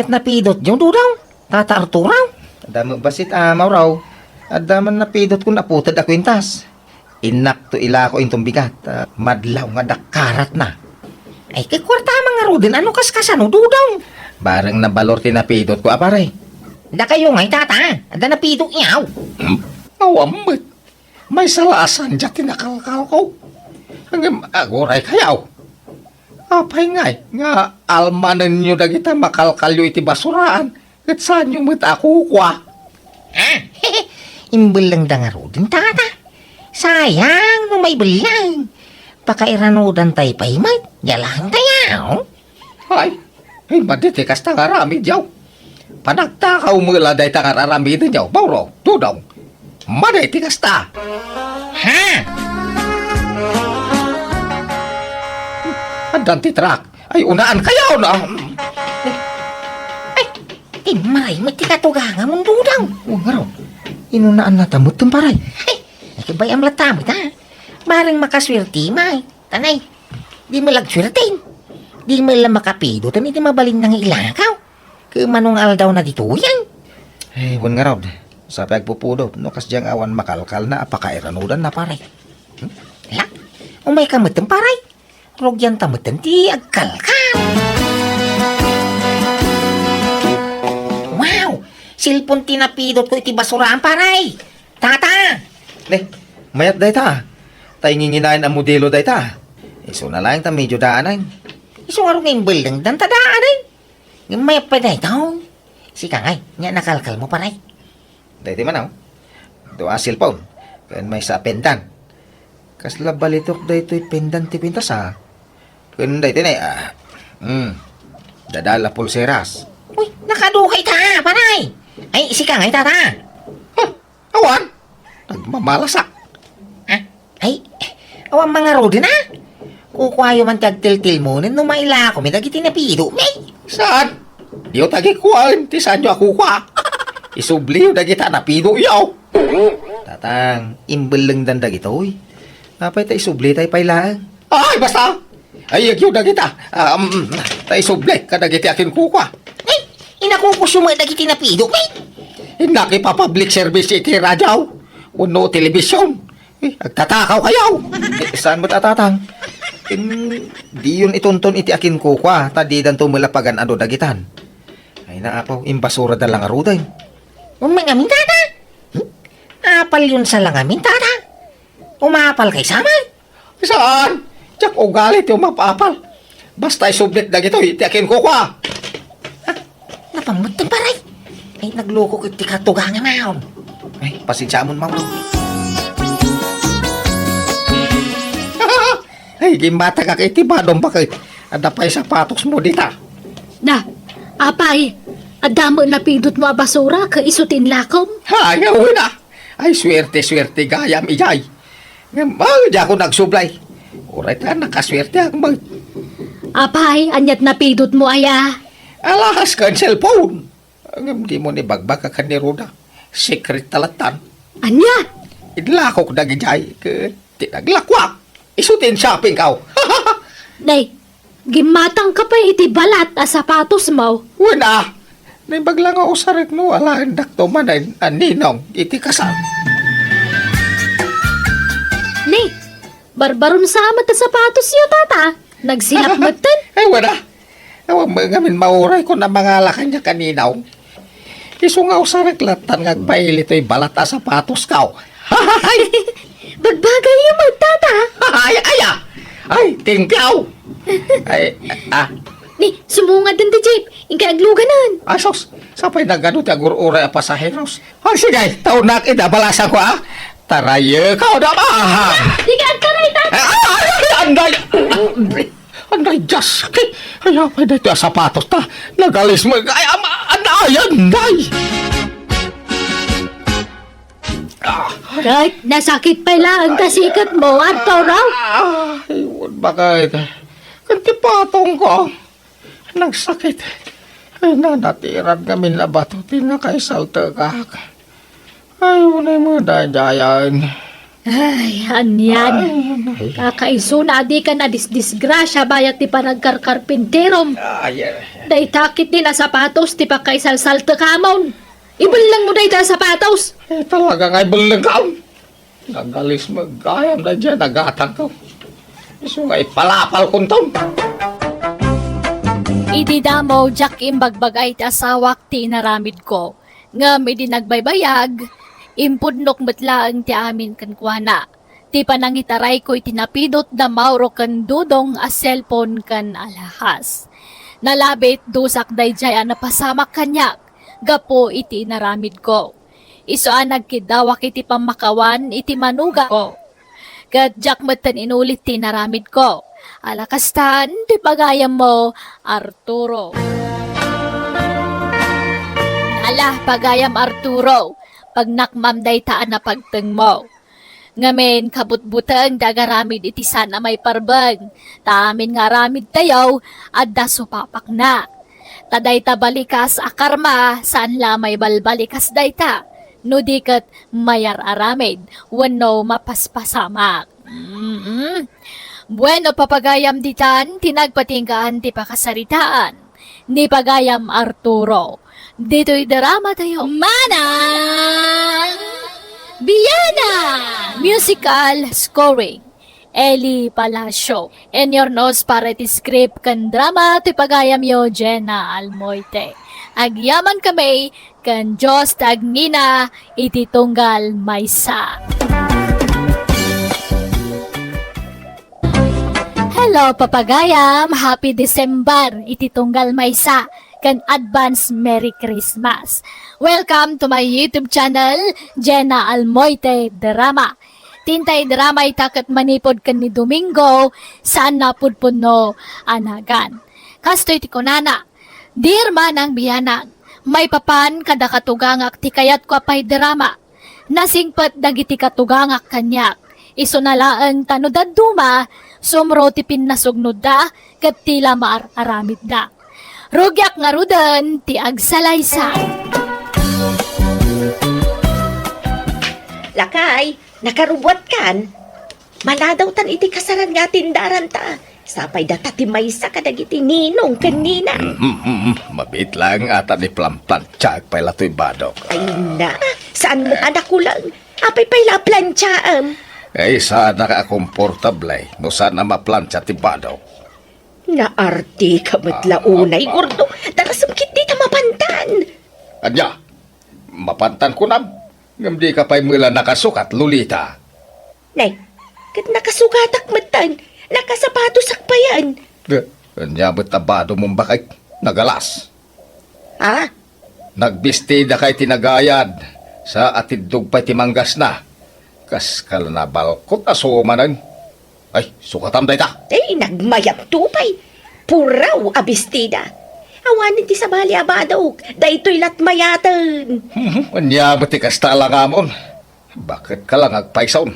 anyat napidot yung dudong. Tata Arturaw. Adamo basit amaw raw. Adaman napidot ko naputad a kwintas. Inak to ila ko intong bigat. Madlaw nga dakarat na. Ay, kay kwarta mga rodin, ano kaskasano dudong? Barang nabalor tinapidot ko apare. Da kayo nga'y tata, ada napidot iyaw. Awamit. May salasan dyan tinakalkal ko. Hanggang agoray kayaw. Apay nga'y, nga almanan nyo na kita makalkalyo iti basuraan. At saan yung mata kukwa? Ah, imbel lang da nga rodin, tata. Sayang, no may belang. Pakairanodan tay paymat, yalang tayaw. Ay, maditi kas tangarami jaw. Panagtakaw mula day tangarami din jaw. Bauro, dudong. Maditi kas ta. Ha? Andan titrak. Ay, unaan kayaw na. Ay, maray, matikatuga mong dudang. Huwag nga raw. Inunaan na tamot ng paray. Ay, kibay am latamit ha. Maring makaswerte, may. Tanay, di malagswertein. Di mo lang makapido, tani di mabalin ng ilakaw. Kumanong aldaw na dito yan. Eh, huwag nga raw. Sa pagpupudot, no kas diyang awan makalkal na apakairanudan na paray. La, umay kamutan paray. Rogyan tamutan ti agkalkal. Wow! Silpon tinapidot ko iti basuraan paray. Tata! Eh, mayat day ta. Tay nginginain ang modelo day ta. Iso na lang ta medyo daanan. Iso nga rin building dan tadaan eh. May pa day taon. Sika ngay, nga nakalkal mo paray. Day ti manaw. Doa silpon. Kan may sa pendan. Kasla balitok day to'y pendan ti pintas ha. Kan day ti na dadala pulseras. Uy, nakadukay ta, paray. Ay, sika ngay tata. Awan. Nagmamalasak. Ay, awan mga rodi na. Kukwayo man tagtil-til mo, nung maila ako, may dagiti napido, may. Saan? Diyo tagi kuwan. Ti saan nyo ako kwa? Isubliw na kita napido yaw. Tatang, imbel lang dandag ito uy. Napay ta isubli tay pailaan. Ay, basta. Ay, yun na kita. Tay sublek ka na kita akin kukwa. Ay, inakukusyo mo dagiti napido, may. Hindi pa public service iti radyaw. Uno telebisyon. Agtatakaw kayaw. Saan mo tatatang? Di yun itunton iti akin ko kwa. Tadi dan tumulapagan ano dagitan. Ay naapaw, imbasura da lang aruday. Umangamin tata. Apal yun sa langamin tata. Umapal kay saman. Saan? Tiyak o galit yung mapapal. Basta isublit na gito, iti akin ko kwa. Napamutin paray. Ay, nagloko ko iti katuga nga maon. Ay, pasensya mo maulo. Ay, gimata ka kay tibadong bakit. Ada pa yung sapatos mo dita. Na, apay, adamo na pindot mo a basura ka isutin lakom. Ha, gawin na. Ay, swerte gayam ijay. Di ako nagsublay. Uray ka, nakaswerte ako mag... Apay, anyat na pindot mo aya. Alahas ka ang cellphone. Di mo ni bagbag ka ni Ruda. Secret talatan. Anya? Idlakok na gijay. Tinaglakwak. Isutin shopping kaw. Nay, gimatang ka pa iti balat a sapatos mo. Wala. Naibaglang ako sa rin no. Alahan dakto man ay aninong iti kasal. Nay, barbaron sa amat a sapatos yo tata. Nagsilap mo tan. Ay wala. Awang ngamin mauray ko na mga lakan niya kaninaw. Isungaw sa reklatan ngagpaili to'y balat a sapatos kaw. Bagbagay yung magtata. Ay, tingkaw. Ay, Ni, sumungad din ti Jeep. Ingka agluganan. asos. Sapay na ganun ti agur-uray a pasaheros. Sige, taon na kinabalasan ko Taraye, kau na ba? Di ka agtaray tata. Anday! Anday, Diyos! Ay, apay na ito sapatos ta. Nagalis mo. Ay, anday! Kahit nasakit pa lang ang kasikat mo at raw. Ay, bakit? Kantipatong ko. Nagsakit. Ay, nanatiran kami na bato. Tinakaisalta ka. Ay, unay mo dayayan. Ay, anyan. Kakaiso na di ka na disgrasya bayat ti panagkarkarpinterom. Day takit din na sapatos ti pakaisalsalta kamon. Ibulang mo day ta sapatos. Talaga nga'y bulang ka. Nagalis magayam na dyan, nagatang ko. So nga'y palapal kong taon. Iti damo, Jack imbagbagay ti asawak ti naramid ko. Ngam iti nagbaybayag, impudnok matlaang ti amin kankwana. Ti panangitaray ko iti napidot da mauro kan dudong a cellphone kan alahas. Nalabit dusak dayjay a napasamak kanyak, gapo iti naramid ko. Isoan nagkidawak iti pamakawan iti manuga ko. Kat Jack matan inulit ti naramid ko. Alakastan, di pagayam mo, Arturo. Alah, pagayam Arturo, pag nakmamday taan na pagteng mo. Ngamen, kabutbutang dagaramid iti sana may parbag. Taamin nga ramid tayo, at dasupapak na. Taday ta balikas akarma, saan la may balbalikas dayta. No dikat mayar aramid, wano mapaspasamak. Bueno, papagayam ditan, tinagpatinggaan ti pakasaritaan. Ni pagayam Arturo. Dito'y drama tayo. Manang Biyana! Musical scoring. Eli Palacio. And your notes para ti script kan drama ti pagayam yo Jenna Almoite. Agyaman kami kan Diyos tagnina iti tunggal maysa. Hello, papagayam! Happy December! Iti tunggal maysa kan advance Merry Christmas. Welcome to my YouTube channel, Jenna Almoite Drama. Tintay drama itakat manipod kan ni Domingo, saan napudpod no anagan. Kastoy ti kunana, dear manang biyanang, may papan kada katugangak ti kayat ko apay drama. Nasingpat dagiti katugangak kanyak. Iso nalaan tanudad duma, sumro ti pinnasugnod da, kat tila aramid da. Rugyak nga rudan, ti agsalaysa. Lakay, nakarubot kan? Maladaw tan iti kasaran nga tindaran ta. Sapay data ti maysa kadagiti ninong kanina. Mabit lang ata ni Plamplanchag pay lato'y badok. Ay na, saan mo anak ko lang? Apay pay la planchaam. Ay saan nakakomportable no saan na maplantsa ti badok. Naarte ka matlaunay, gordo. Nakasungkit di ta mapantan. Anya, mapantan ko nam. Ngam di ka pa'y mula nakasukat, Lolita. Nay, kat nakasugatak matan. Nakasapatos akpayan. Anya ba't abado mong bakay nagalas? Ha? Nagbistida kay tinagayad sa atidog pa'y timanggas na. Kas kalanabalkot na sumanan. Ay, sukatam day ta. Ay, nagmayap tupay. Puraw abistida. Awanin ti sabali abadok. Daytoy latmayatan. Anya ba't ikasta lang amon? Bakit ka lang agpaisaw?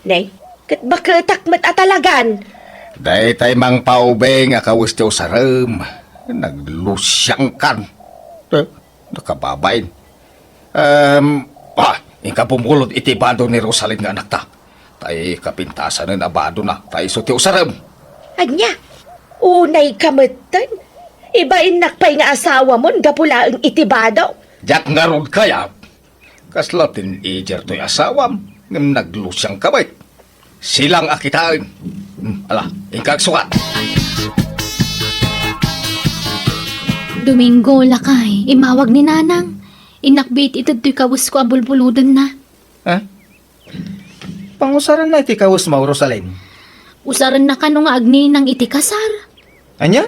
Nay, kat bakatak mat atalagan. Day tay mang paubeng akawis tiyo sa ram. Naglusyang kan. Nakababain. Ika pumulot iti bado ni Rosalyn nga anak ta. Tay kapintasan na abado na. Tay so tiyo sa ram. Anya, unay kamatan. Ibain nakpay nga asawa mo, gapula ang itibado. Jack nga rod kaya. Kaslatin ijer to'y asawam. Ngam naglusyang kabay. Silang akitain. Ala, ingkag sukat. Domingo, lakay, imawag ni nanang. Inakbit ito to'y kawus ko abulbuludan na. Ha? Pangusaran na iti kawus mo, Rosalyn. Usaran na kano nga agni ng itikasar. Anya?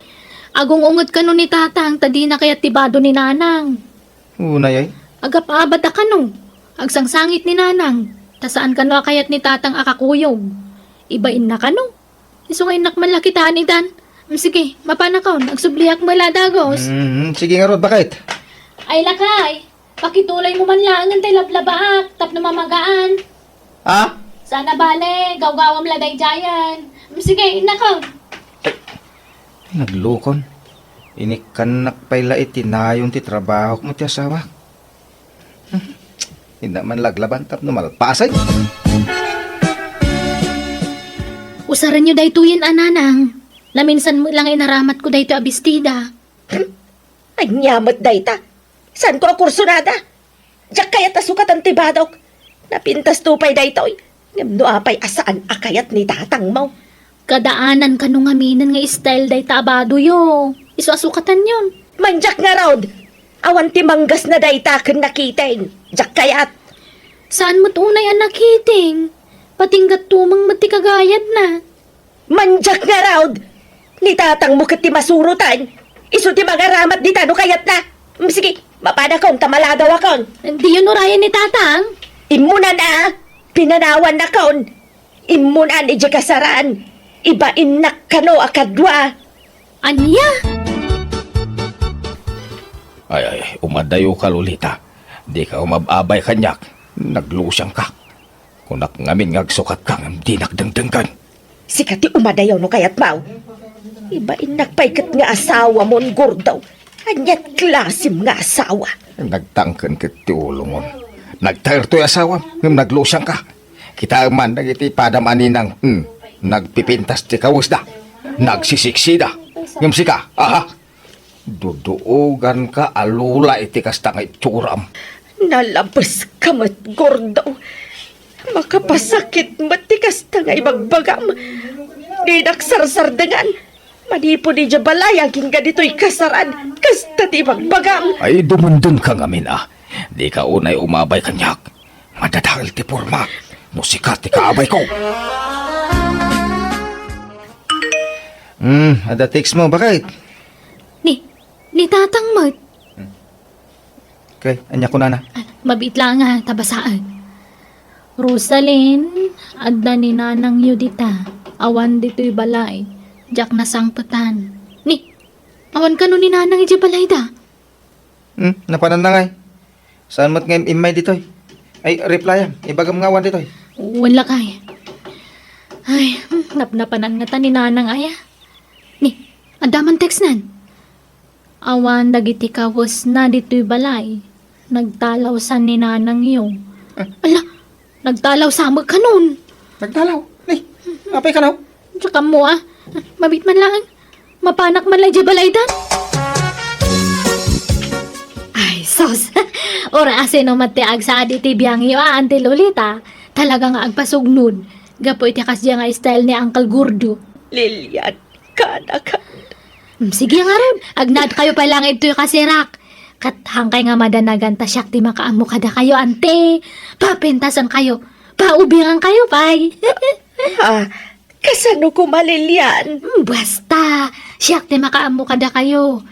Agong ungot kano ni tatang, tadi na kaya tibado ni nanang. Unay ay. Agap-abad a kano, agsangsangit ni nanang. Tasaan kano kayat ni tatang akakuyog. Ibain na kano. Iso ngayon nakman lakitaan ni Dan. Sige, mapanakaw, nagsubliak mula dagos. Sige nga rod, bakit? Ay lakay, pakitulay mo man lang ang lablabaak, tap na mamagaan. Ha? Sana bale, gawgawam laday jayan. Sige, nakaw. Naglukon. Inikanak pala itinayon ti trabaho mo ti asawa. Hindi man laglaban tap na malpasay. Usaran nyo daytoyin ananang. Laminsan mo lang inaramat ko dayto abistida. Ay, nyamot dayta. San ko akursunada? Diyak kayat asukat ang tibadok. Napintas tupay daytoy. Ngam no apay asaan akayat ni tatang mo. Kadaanan ka nung aminan nga style dayta abado yo. Isu-asukatan yun. Manjak nga raod. Awan ti manggas na dayta ken nakitain. Diyak kayat. Saan mo't unay ang nakiting? Patinggat tumang mati kagayad na. Manjak nga raod. Ni tatang mo ket ti masurutan. Isu ti magaramat di tano kayat na. Sige, mapada kong tamaladaw akon. Hindi yun urayan ni tatang. Imunan na. Pinanawan na kaon. Imunan iji kasaraan. Ibain na kano akadwa. Anya? Ay, umadayo ka, Lolita. Di ka umababay kanyak. Naglusang ka. Kunak ngamin ngagsukat ka ng di nagdangdanggan. Sikati umadayaw no kayat mau. Ibain nakpaikat nga asawa mon gordaw. Anyat klasim nga asawa. Nagtangkan ka ti ulungon. Nagtayar to'y asawa. Ngam naglusang ka. Kita man nagiti padamaninang nagpipintas ti kawusda. Nagsisiksida. Ngam sika, aha. Duduogan ka alula iti kasta nga ituram. Nalabas ka mat gordaw. Makapasakit matikas ta nga ibagbagam. Di naksarsardangan. Manipo di jabalay aging ka dito'y kasaran. Kasta ti ibagbagam. Ay, dumundun ka ngamin Di ka unay umabay kanyak. Madadahil ti porma. Musikat ti kaabay ko. Ada text mo, bakit? Ni tatang mat. Okay, anya ko na. Mabit lang nga, tabasaan. Rosalyn, adda ni nanang Yudita. Awan dito'y balay. Diyak na sangputan. Awan ka no ni nanang iji balay da. Napanandangay. Saan mo't ngayon imay ditoy? Ay, reply ibagam ngawan ditoy. Wala kay. Ay, napnapanan nga ta ni nanang aya. Adaman text nan. Awan dagiti kawos na dito'y balay. Nagtalaw sa ni nanang yo. Ala, nagtalaw sa amag ka nun. Nagdalaw. Apay ka na. Tsaka mo mabit man lang. Mapanak man lang di balay dan. Ay, sos. Ora asin no matiag sa aditi biyang iyo, Auntie Lolita. Talaga nga agpasugnod. Gapo iti kasya nga style ni Uncle Gordo. Lilian, kana ka. Sige nga ron. Agnad kayo pa lang ito yung kasirak. Kathangkay nga madanagan ta siyak ti makaamo kada kayo, ante. Papentasan kayo. Paubingan kayo, pay. Kasano ko malilian? Basta. Siyak ti makaamo kada kayo.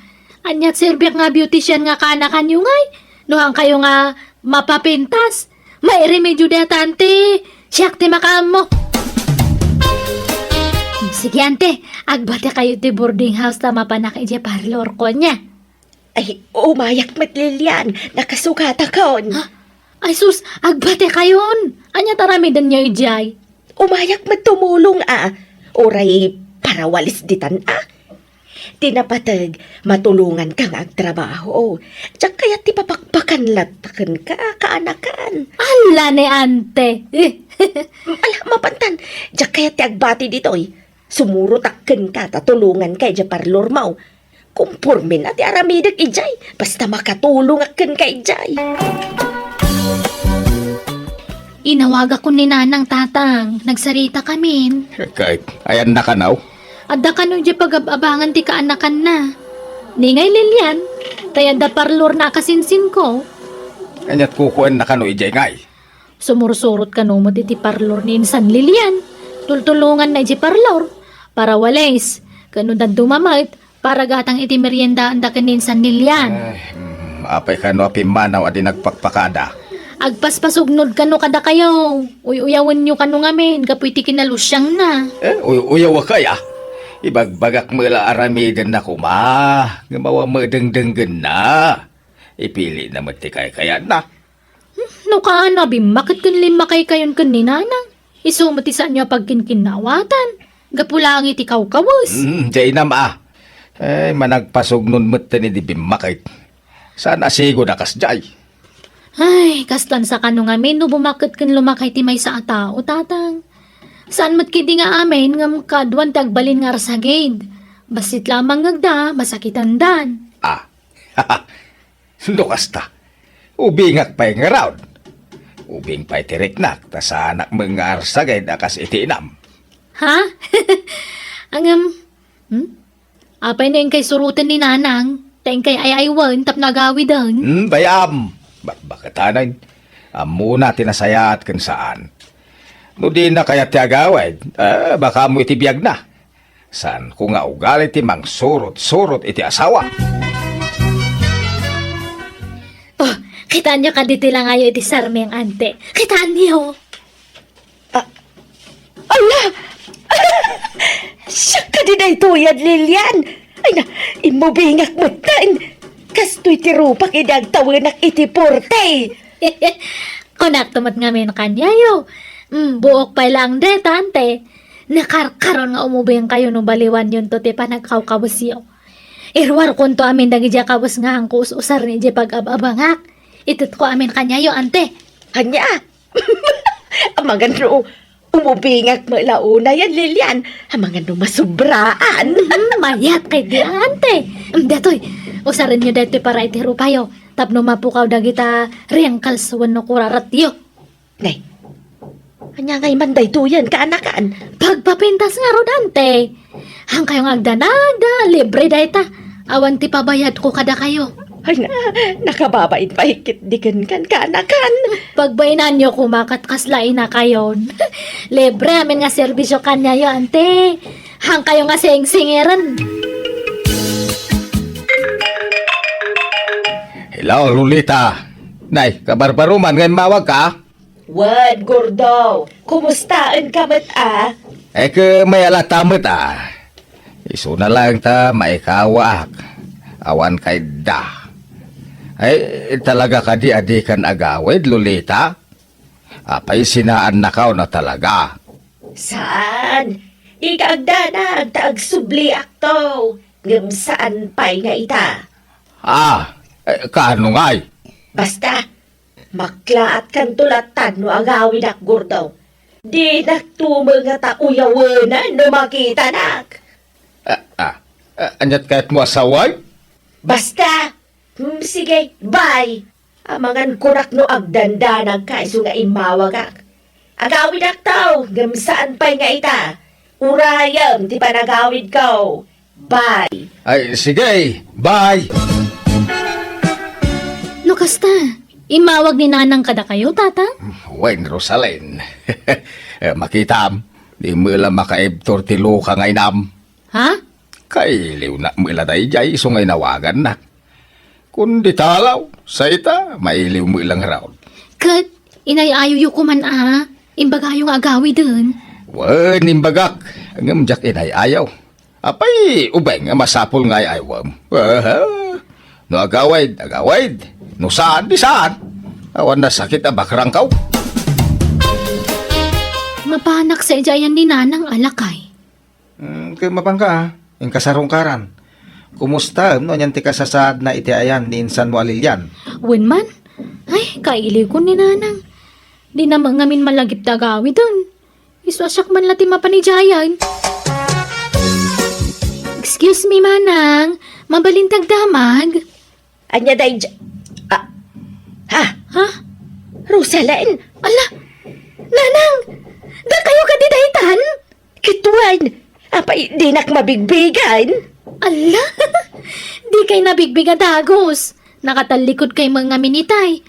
Anyat sirbyak nga beautician nga kanakan yung ngay. Nuhang kayo nga mapapintas. May remedyo da, tante. Siyak ti makaamo. Sige, ante. Agbate kayo ti boarding house ta mapanak ije parlor ko niya. Ay, umayak mat Lilian. Nakasugata kaon. Ay sus, agbate kayon. Anya taramidan niyo ijay. Umayak mat tumulong Oray, para walis ditan Tinapatag, matulungan kang agtrabaho. Diyak kaya ti papakpakan latakan ka, kaanakan. Ala ni ante. Ala, mapantan. Diyak kaya ti agbati ditoy. Sumuro takken ka, tatulungan kay di parlor mau. Kumpurme na ti aramidag ijay. Basta makatulong aken kay ijay. Inawag ako ni nanang tatang. Nagsarita kamin. Kahit ayan na ka now. Adda ka no di pag-abangan ti kaanakan na. Ningay Lilian. Kaya da parlor na kasinsin ko. Kanyat kukuan na ka no ijay ngay. Sumursurot ka no mo ti parlor ni Insan Lilian. Tultulungan na iji parlor. Para walays. Kano dan dumamait. Para gatang iti merienda anda kanin San Lilian. Apay ka no apimanaw adi nagpakpakada. Agpaspasugnod kano kada kayo. Uyawan nyo kano ngamin. Kapoy ti kinalusyang na. Uyaw kaya. Ibagbagak mula aramidan na kuma. Ngamawa madengdenggan na. Ipili na matikay kaya na. No kaana bim, bakit kun lima kay kayon kun ni nanang? Isumati sa inyo pagkinkinawatan. Gapulang iti kaw-kawas. Jay na ma. Managpasugnon mo ni di bimakit. Sana sigo na kas jay. Ay, kastan sa kano ngamin no bumakit kun lumakay ti may sa tao, tatang. Saan mat kiti nga amin ngam kadwan tagbalin nga sa gate. Basit lamang ngagda, masakitan dan. Ah, lukas ta. Ubingak pa'y nga raon. Ubing pa'y tiriknak, ta sa anak mga arsagay akas itinam. Ha? Angam, apay na yung kay surutan ni nanang, tayong kay ayaywan, tap nagawi dan. Bayam. Ba't bakatanan? Amo na tinasayat kan saan. No di na kaya tiagawad, baka mo itibiyag na. San ko nga ugali ti mang surot-surot iti asawa. Oh, kitaan niyo kaditi lang ayo iti sarmi ang ante. Kitaan niyo. Ala! Siya ka din ay tuyad, Lilian! Ay na, imubingak mo tan! Kasto'y tirupak idagtawanak iti porte! Konak tumat nga min kanyayo. Buok pa lang de, tante. Nakarkaron nga umubing kayo no baliwan yun to ti panagkawkawos yo. Irwar kun to amin dagi dya kawos nga hangkus usar ni dya pag-ababangak. Itut ko amin kanyayo, ante. Hanya! Amangan ro, umubingak mo launa yan, Lilian. Amangan ro masubraan. Mayat kay di ante. Datoy, usarin nyo dito para itiro payo. Tapno mapukaw dagita riyang kalsuwan no kurarat yo. Nay, hanya ngay manday tuyan kaanakan. Pagpapintas nga ro dante. Hang kayong agdanada, libre dayta. Awan ti pabayad ko kada kayo. Ay na, nakababain pa hikit digan kan kaanakan. Pagbainan nyo kumakat kaslain na kayon. Libre amin nga serbisyo kanya yo, ante. Hang kayo nga sing-singiran. Hello, Lolita. Nay, kabarbaruman ngayon mawag ka? Wad, Gordo. Kumustaan ka mat May alatamot Iso na lang ta maikawak. Awan kay da. Talaga ka di adikan agawid, Lolita? Apay sinaan na kao na talaga. Saan? Ikaagda na, agtaag subli akto. Ngam saan pa'y nga ita? Kaano nga'y? Basta, maklaat kan tulatan no agawin ak Gordo. Di naktumang nga tauyawanan no makita nak. Anyat kahit mo asaway? Basta, sige, bye. Amangan kurak no agdandanag ka iso nga imawag ak. Agawid ak tao, ngam saan pa'y nga ita? Urayam, di pa nagawid ko. Bye. Sige, bye! Lukas ta, imawag ni nanang kada kayo, tata? Wen, Rosalyn. Makitam, di mo lang makaibtor ti luka ngay nam. Ha? Kailiw na mo ila tayo jay, so ngay nawagan na. Kung di talaw, sa ita, mailiw mo ilang raon. Kat, inayayo yu kuman imbagayong agawi dun. Wen, imbagak, ang jak inay ayaw. Apay, ubeng, masapol ngay aywam. No agawid. No saan, di saan. Awan na sakit bakrang kaw. Mapanak sa ijayan ni nanang alakay. Kaya mapangka, yung kasarungkaran. Kumusta, no, yan ti kasasad na iti ayan ni insan mo alilyan. Wen man, ay, kailiw ko ni nanang. Di namang ngamin malagip tagawi dun. Iswasak man lati mapanijayan. Excuse me, manang. Mabalintag damag. Anya day Ha? Rosalyn, Ala! Nanang! Da kayo kadidaytan? kituan. Apay, di nak mabigbigan. Ala! Di kay nabigbiga dagos. Nakatalikod kay mga minitay.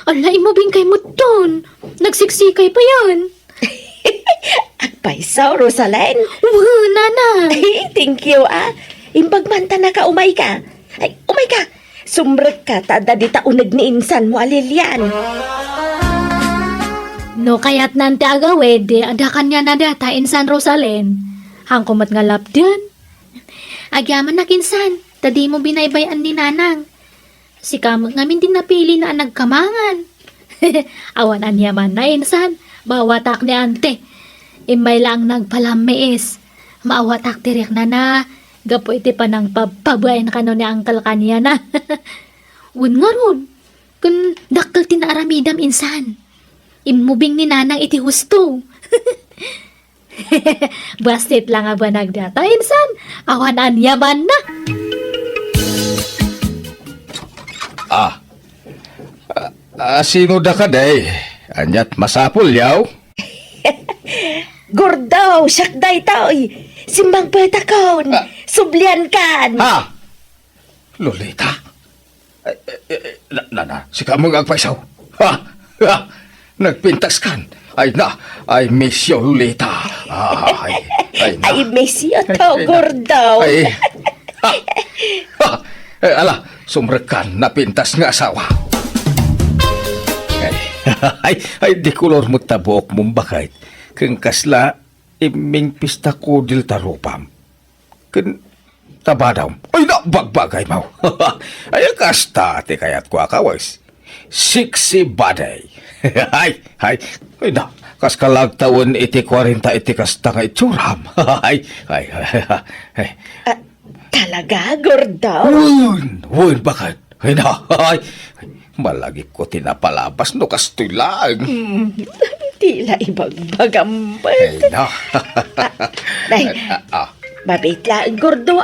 Ala, imubing kay muton. Nagsiksikay pa yan. Agpay sa Rosalyn. Nanang! Ay, thank you Imbagmanta na ka, umay ka. Ay, umay ka. Sumrek ka, tada di taunag ni insan mo alilyan. No kaya't nante agawed, ada kanya na data insan Rosalyn. Hangkumat nga lapdan. Agyaman na kinsan, tadi mo binaybayan ni nanang. Si kamot ngamin din napili na nagkamangan. Awan anyaman na insan, bawatak ni ante. Imbay lang nagpalamiis. Maawatak tirik na. Gapo iti pa nang pabayan ka no ni angkal kanya na. Wun nga ron. Kun dakkel tinaramidam insan. Imubing ni nanang iti husto. Bastit lang ba nagdata, insan? Awanan yaman na. Sino da ka day? Anyat masapul yaw? Gordaw, syakday taoy. Simbang petakon. Sublian kan. Ha? Lolita? Si kamong agpaisaw. Ha? Ha? Nagpintas kan. Ay na, I miss you, Lolita. Ay na. Ay, mesyo to, gordaw. Ay. Ha? Ala, sumrekan na pintas nga asawa. Ay, di kulor mo tabok mong bakit. Kung kasla, iming pista ko dil tarupam. Kung tabadaw. Ay, na, bagbagay mo. Ay, kasta, ti kayat ko akawas. Siksi baday. Ay, na, kas kalagtawan iti 40 iti kasta nga itsuram. Ay. Talaga, gordaw? Wun, bakit? Ay na, malagi ko tinapalabas no kastoy lang. Tila ibagbagambay. Ay na. Nay, mabait lang, gordo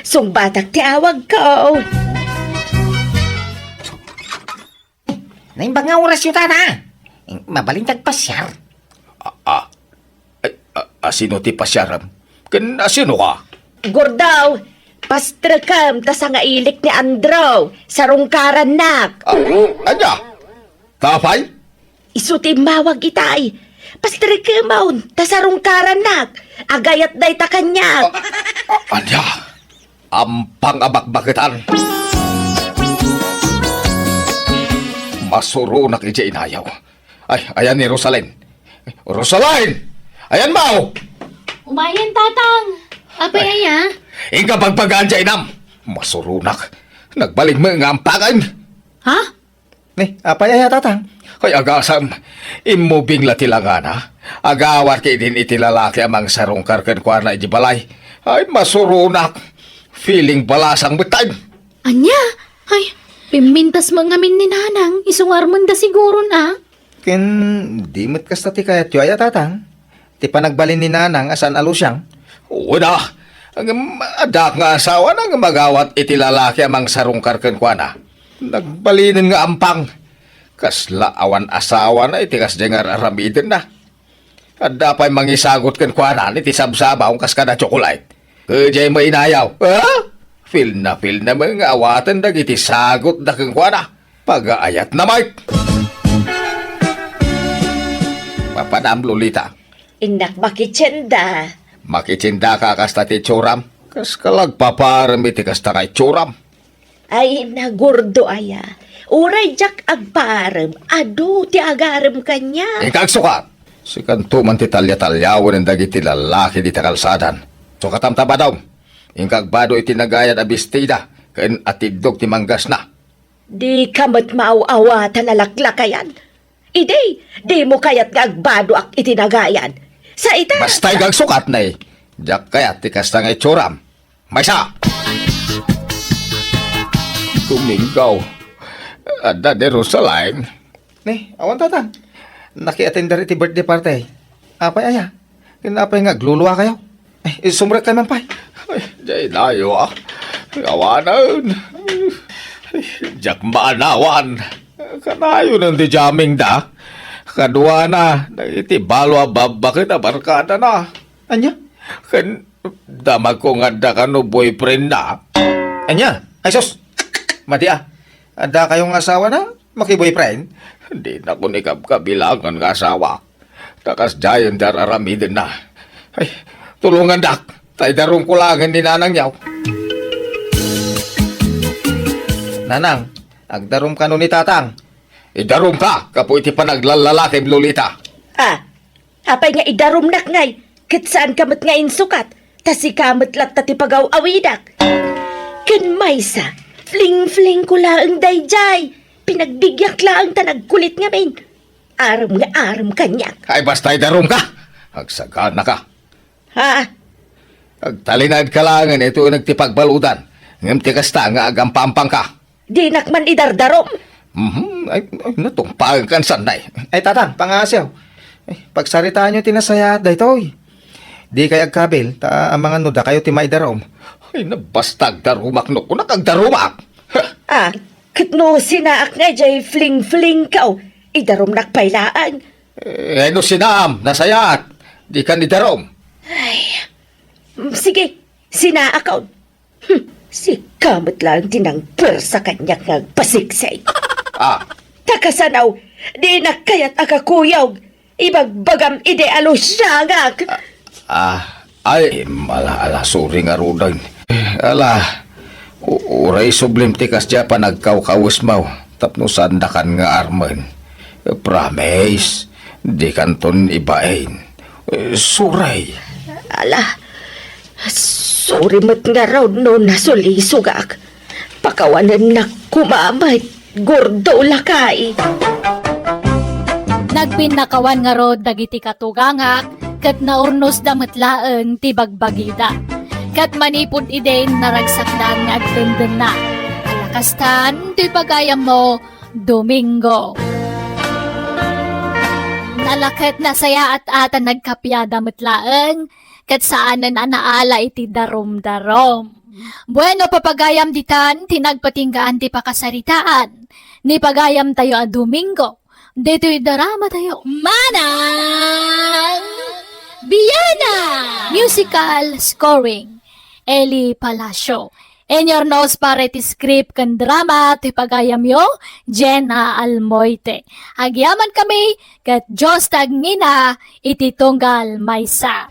Sungbatak ti awag ko. Naimbang nga oras yung tana. Mabaling tagpasyar. Sino ti pasyaram? Kan sino ka? Gordaw, pastrakam tas nga ilik ni Andrew sa rungkaran nak. Anya? Kapay? Isuti mawag itay. Pastrakam tas sa rungkaran nak. Agayat day ta kanyak. Anya? Ampang abakbakitan. Masuro na kaya inayaw. Ay, ayan ni Rosalyn. Rosalyn! Ayan mo! Umayan, tatang. Apay aya? Ika pagpagaan dyan inam. Masurunak. Nagbaling mo nga ampakan. Ha? Apay aya tatang? Kay agasam, imubing latilangana. Agawar kay din itilalaki amang sarong karkan kwa na ijibalay. Ay, masurunak. Feeling balasang betay. Anya? Ay, pimintas mga min ni nanang. Isungar mo da siguro na. Ken di mo't kasta ti kayat yu aya tatang. Ti panagbalin ni nanang asan alusyang. Una, ang adak nga asawa nang magawat itilalaki amang sarong karkan kwa na. Nagbalinin nga ampang. Kasla awan asawa na itikas dengar aramidin na. At dapat mangisagot kan kwa na iti sabsabaw kas kada chocolate. Kajay mo inayaw. Ha? Feel na mga awatan na iti sagot na kang kwa na. Pag-aayat na Mike. Papanam Lolita. Inak makitsenda. Makitsinda ka kasta ti churam. Kas kalagpaparam iti kasta kay churam. Ay na gordo aya. Uray jak agparem. Ado ti agarem kanya. Ikag sukat. Si kantuman ti talya-talyawan ang dagiti lalaki di takalsadan. Sukatam taba daw. Ingkag bado iti nagayan abistida. Kain atidog ti manggas na. Di kamat maaw-awatan alaklakayan. Ide, di mo kayat gagbado ak itinagayan. Sa ita... Basta ikag sukat na eh. Diyak kaya ti kasta nga churam. Maysa! Kumingaw. Ada de Rosaline. Awan tatang. Naki-attend iti birthday party. Apay aya? Kinapay nga gluluwa kayo. Sumrek kayo man pay. Ay, jay layo Awanan. Diyak maanawan. Kanayo ng di jamming da. Kadua na. Iti balwa babakit na barkada na. Anya? Kan damag ko nga da ka no boyfriend na. Anya? Ay sus! Mati ada kayong asawa na? Maki-boyfriend? Hindi na ko kabilangan nga asawa. Takas jayon dararamidin na. Ay, tulungan dak. Tay darong kulangan ni nanang yaw. Nanang, agdarom ka nun ni tatang. Idarom ka, kapo iti panaglalalakim Lolita. Apay nga idarumnak ngay. Kit saan kamot nga insukat. Tasi kamot lat tati pagaw-awidak. Ken maysa, fling-fling ko laang dayjay. Pinagbigyak laang tanagkulit nga min. Aram nga aram kanyak. Ay, basta idarom ka. Agsagana ka. Agtalinad ka langan, ito nagtipagbaludan. Ngam tikasta nga agampampang ka. Di nakman idardarom. Ay, natumpagan kan sanay. Ay tatang, pangasyaw. Pagsaritaan nyo tinasaya, daytoy. Di kay agkabil, ta ang mga nuda kayo ti maidarom. Ay, nabastag darumak no. Kunak agdarumak. Ah, katno sinaak nga jay fling-fling kaw. Idarom nakpailaan. Ano sinam, nasayat. Di ka ni darom. Sige, sinaak kaw. Si kamot lang tinangper sa kanya ng pasiksay. Ah, Takasanaw, di na kayat agakuyog. Ibagbagam idealo siya ngak. ay, ala, sorry nga rudan. Ala, uray sublim tikas dya pa nagkaw-kawis mo. Tapno sandakan nga arman. Promise, di kanton ibain. Suray. Ala, sorry mat nga raw no nasulisugak. Pakawanan na kumamay, gordo lakay. Nagpinakawan nga rod dagiti katugangak, kat naurnos damatlaan ti bagbagida. Kat manipod iden naragsakdan nga agtenden na. Alakastan, ti pagayam mo, Domingo. Nalakat na saya at ata nagkapyada matlaan, kat saanan naala iti darom-darom. Bueno, papagayam ditan, tinagpatinggaan ti pakasaritaan. Ni pagayam tayo a Domingo. Dito'y darama tayo. Manang Biyana! Musical scoring. Eli Palacio. And your nose para ti script kan drama ti pagayam yo, Jenna Almoite. Agyaman kami kat Diyos tagngina iti tunggal maysa.